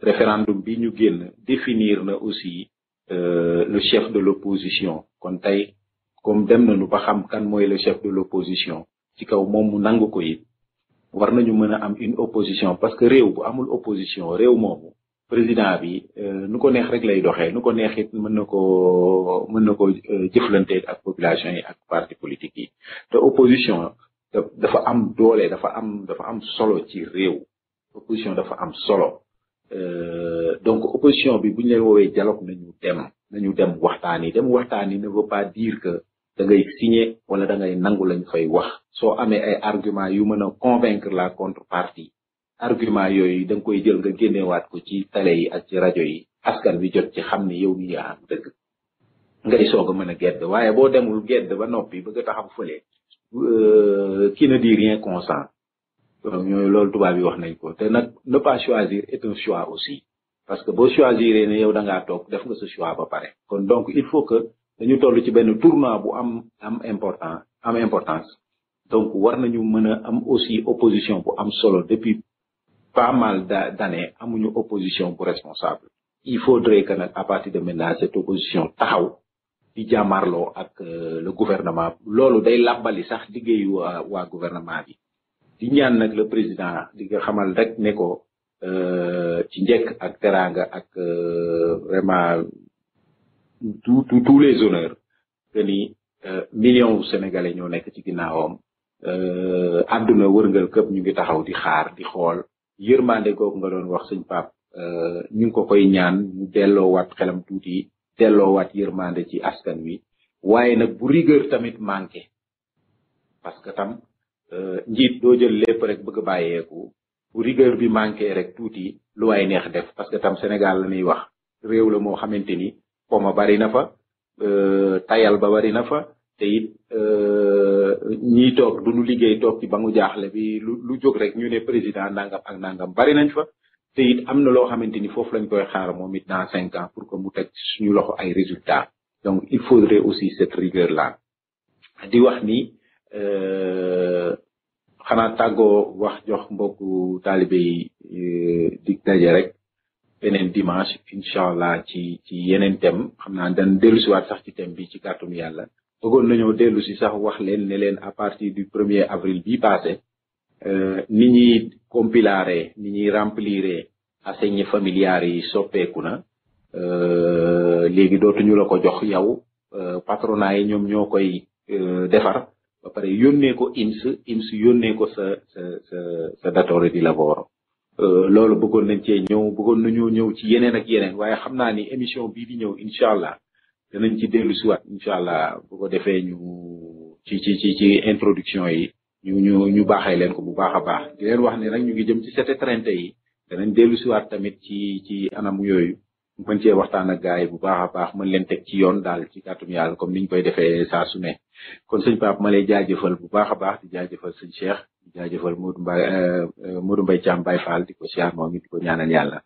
Speaker 3: référendum bi ñu génn définir na aussi le chef de l'opposition kon tey comme dem nañu ba xam kan mooy le chef de l'opposition ci kaw moom mu nangu ko it war nañu mën a am une opposition parce que réew bu amul opposition réew moomu président bi nu ko neex rek lay doxee nu ko neex it mën na ko jëflante ak population yi ak parti politique yi te opposition dafa am doole dafa am solo ci réew opposition dafa am solo donc opposition bi bu ñu leen woowee dialogue nañu dem waxtaan yi ne veut pas dire que da ngay signer wala da ngay nangu lañ fay wax soo amee ay argument yu mën a convaincre la contrepartie argument yooyu da nga koy jël nga génnewaat ko ci télé yi ak ci rajo yi askan bi jot ci xam ni yow mi yaa am dëgg ngay soog a mën a gedd waaye boo demul gedd ba noppi bëgg a taxaw fële qui ne dit rien consent ñooy loolu tubaab yi wax nañ ko te nag ne pas choisir est un choix aussi parce que boo choisir ne yow da ngaa toog def nga sa choix ba pare kon donc il faut que dañu toll ci benn tournant bu am importance donc war nañu mën a am aussi opposition bu am solo depuis pas mal d'années amuñu opposition bu responsable il faudrait que nag à partir de maintenant cette opposition taxaw di jàmmarloo ak le gouvernement loolu day làbbali sax liggéeyu waa gouvernement bi di ñaan nag le président di nga xamal rek ne ko ci njëkk ak teranga ak vraiment tous les honneurs que ni millions sénégalais ñoo nekk ci ginnaawam àdduna wërngal këpp ñu ngi taxaw di xaar di xool yërmande googu nga doon wax sëñ Pape ñu ngi ko koy ñaan mu delloowaat xelam tuuti delloowaat yërmande ci askan wi waaye nag bu rigueur tamit manqué parce que tam njiit doo jël lépp rek bëgg a bàyyeeku bu rigueur bi manqué rek tuuti lu waay neex def parce que tam Sénégal la ñuy wax réew la moo xamante ni poma bari na fa tayal ba bari na fa te it ñiy toog duñu liggéey toog ci ba mu jaaxle bi lu jóg rek ñu ne président nangam ak nangam bari nañ fa te it am na loo xamante ni foofu lañ koy xaar moom it dans 5 ans pour que mu teg suñu loxo ay résultats donc il faudrait aussi cette rigueur là di wax ni xanaa tàggoo wax jox mbokku taalibe yi dig daje rek beneen dimanche incha allah ci yeneen thème xam naa dañ dellu si waat sax ci thème bi ci kàttanu yàlla bëggoon nañoo dellu si sax wax leen ne leen à partir du 1er avril bii passé ni ñuy compilare ni ñuy remplire assegné familiare yi soppeeku na léegi dootuñu la ko jox yow patronat yi ñoom ñoo koy defar ba pare yónnee ko INS yónnee ko sa datore di lavoro loolu bëggoon nañ cee bëggoon nañoo ñëw ci yeneen ak yeneen waaye xam naa ni émission bii di ñëw incha allah danañ ci dellu si waat incha allah bu ko defee ñu ci introduction yi ñu baaxee leen ko bu baax a baax di leen wax ne nag ñu ngi jëm ci 7h30 yi danañ dellu si waat tamit ci anam yooyu mën cee waxtaan ak gars yi bu baax a baax mën leen teg ci yoon daal ci kàttum yàlla comme niñ koy defee saa su ne kon sëñ Pape ma lay jaajëfal bu baax a baax di jaajëfal sëñ Cheikh di jaajëfal Modou Mbaye Thiam Baye Fall di ko siyaar moom it di ko ñaanal yàlla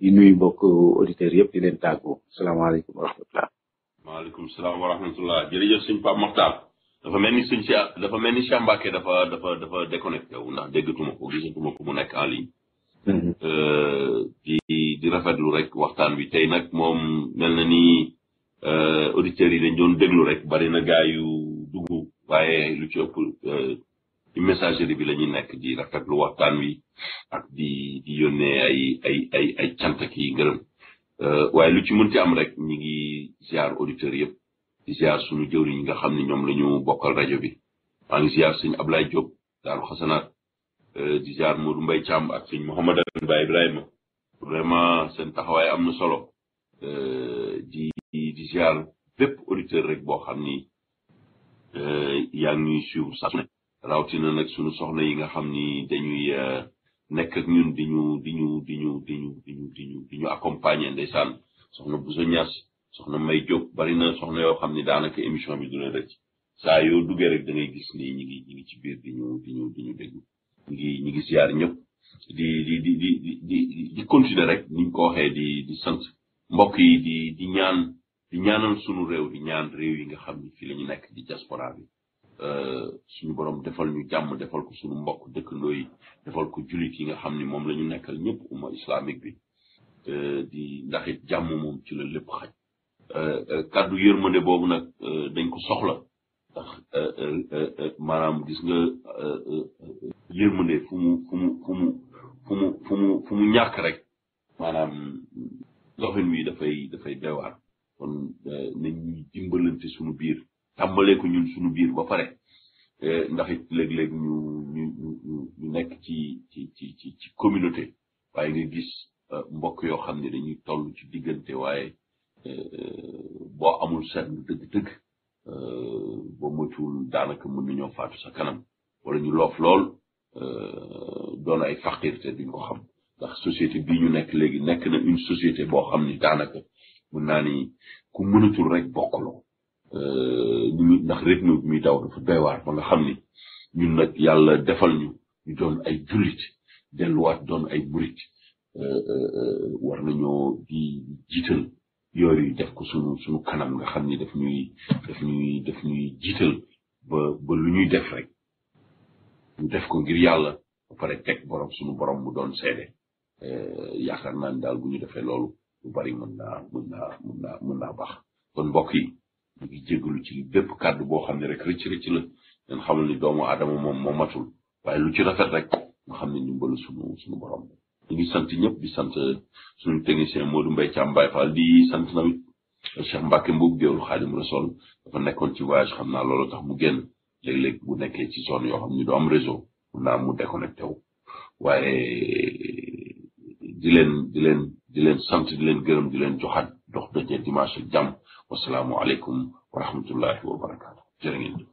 Speaker 3: di nuyu mbokk auditeurs yëpp di leen tàggu salaamaaleykum wa rahmatullah.
Speaker 2: waaleykum salaam wa rahmatullah jërëjëf sëñ Pape Makhtar dafa mel ni sëñ Cheikh dafa mel ni Cheikh Mbacké dafa déconnecté wu ndax déggatuma ko gisatuma ko mu nekk en ligne. di rafetlu rek waxtaan wi tey nag moom mel na ni auditeurs yi dañ doon déglu rek bari na gaa yu dugg waaye lu ci ëpp ci messagerie bi la ñuy nekk di rafetlu waxtaan wi ak di yónnee ay cant ki ngërëm waaye lu ci mënti am rek ñi ngi ziar auditeurs yëpp di ziar suñu jëwriñ ñi nga xam ne ñoom la ñu bokkal rajo bi maa ngi ziar sëñ Ablaye Diop Daaru Xasanaat di ziar Modou Mbaye Thiam ak sëñ Mouhamadou Baye Ibrahima vraiment seen taxawaay am na solo di ziar bépp auditeur rek boo xam ni yaa ngi ñuy suivre saa su ne rawatina nag suñu soxna yi nga xam ni dañuy nekk ak ñun di ñu accompagner ndeysaan soxna Bousso Niass soxna May Diop bari na soxna yoo xam ni daanaka émission bi du leen rëcc saa yoo duggee rek da ngay gis ni ñi ngi ci biir di ñu déglu ñi ngi ziar ñëpp di continuer rek niñ ko waxee di sant mbokk yi di ñaanal sunu réew di ñaan réew yi nga xam ni fii la ñu nekk di diaspora bi suñu borom defal ñu jàmm defal ko suñu mbokk dëkkandoo yi defal ko jullit yi nga xam ni moom la ñu nekkal ñëpp umma islamique bi di ndax it jàmm moom ci la lépp xaj kàddu yërmande boobu nag dañ ko soxla ndax maanaam gis nga yërmande fu mu ñàkk rek maanaam doxin wi dafay beewaar kon nañ ñuy dimbalante suñu biir tàmbalee ko ñun suñu biir ba pare ndax it léeg-léeg ñu nekk ci communauté waaye nga gis mbokk yoo xam ne dañuy toll ci diggante waaye boo amul seetlu dëgg-dëgg boo moytuwul daanaka mën nañoo faatu sa kanam wala ñu loof lool doon ay faqir te duñ ko xam ndax société bii ñu nekk léegi nekk na une société boo xam ni daanaka mën naa ni ku mënatul rek bokkuloo ndax rythme bi muy daw dafa doy waar ba nga xam ni ñun nag yàlla defal ñu doon ay jullit delluwaat doon ay murit war nañoo di jiital yooyu def ko suñu kanam nga xam ni daf ñuy jiital ba lu ñuy def rek ñu def ko ngir yàlla ba pare teg suñu borom mu doon seede yaakaar naa ni daal bu ñu defee loolu lu bari mën naa baax kon mbokk yi ñu ngi jégalu ci bépp kàddu boo xam ne rek rëcc la ngeen xamul ni doomu aadama moom moo matul waaye lu ci rafet rek nga xam ne ndimbalu suñu borom ñu ngi sant ñëpp di sant suñu technicien Modou Mbaye Thiam Baye Fall di sant tamit Cheikh Mbacke Mboub Géwél Xaadim Rasul dafa nekkoon ci voyage xam naa loolu tax mu génn léeg-léeg bu nekkee ci zone yoo xam ni du am réseau mun naa mu déconnecté wu waaye di leen sant di leen gërëm di leen joxaat dox daje dimanche ak jàmm wasalaamualeykum wa rahmatullahi wa barakaatu jërë ngeen jëf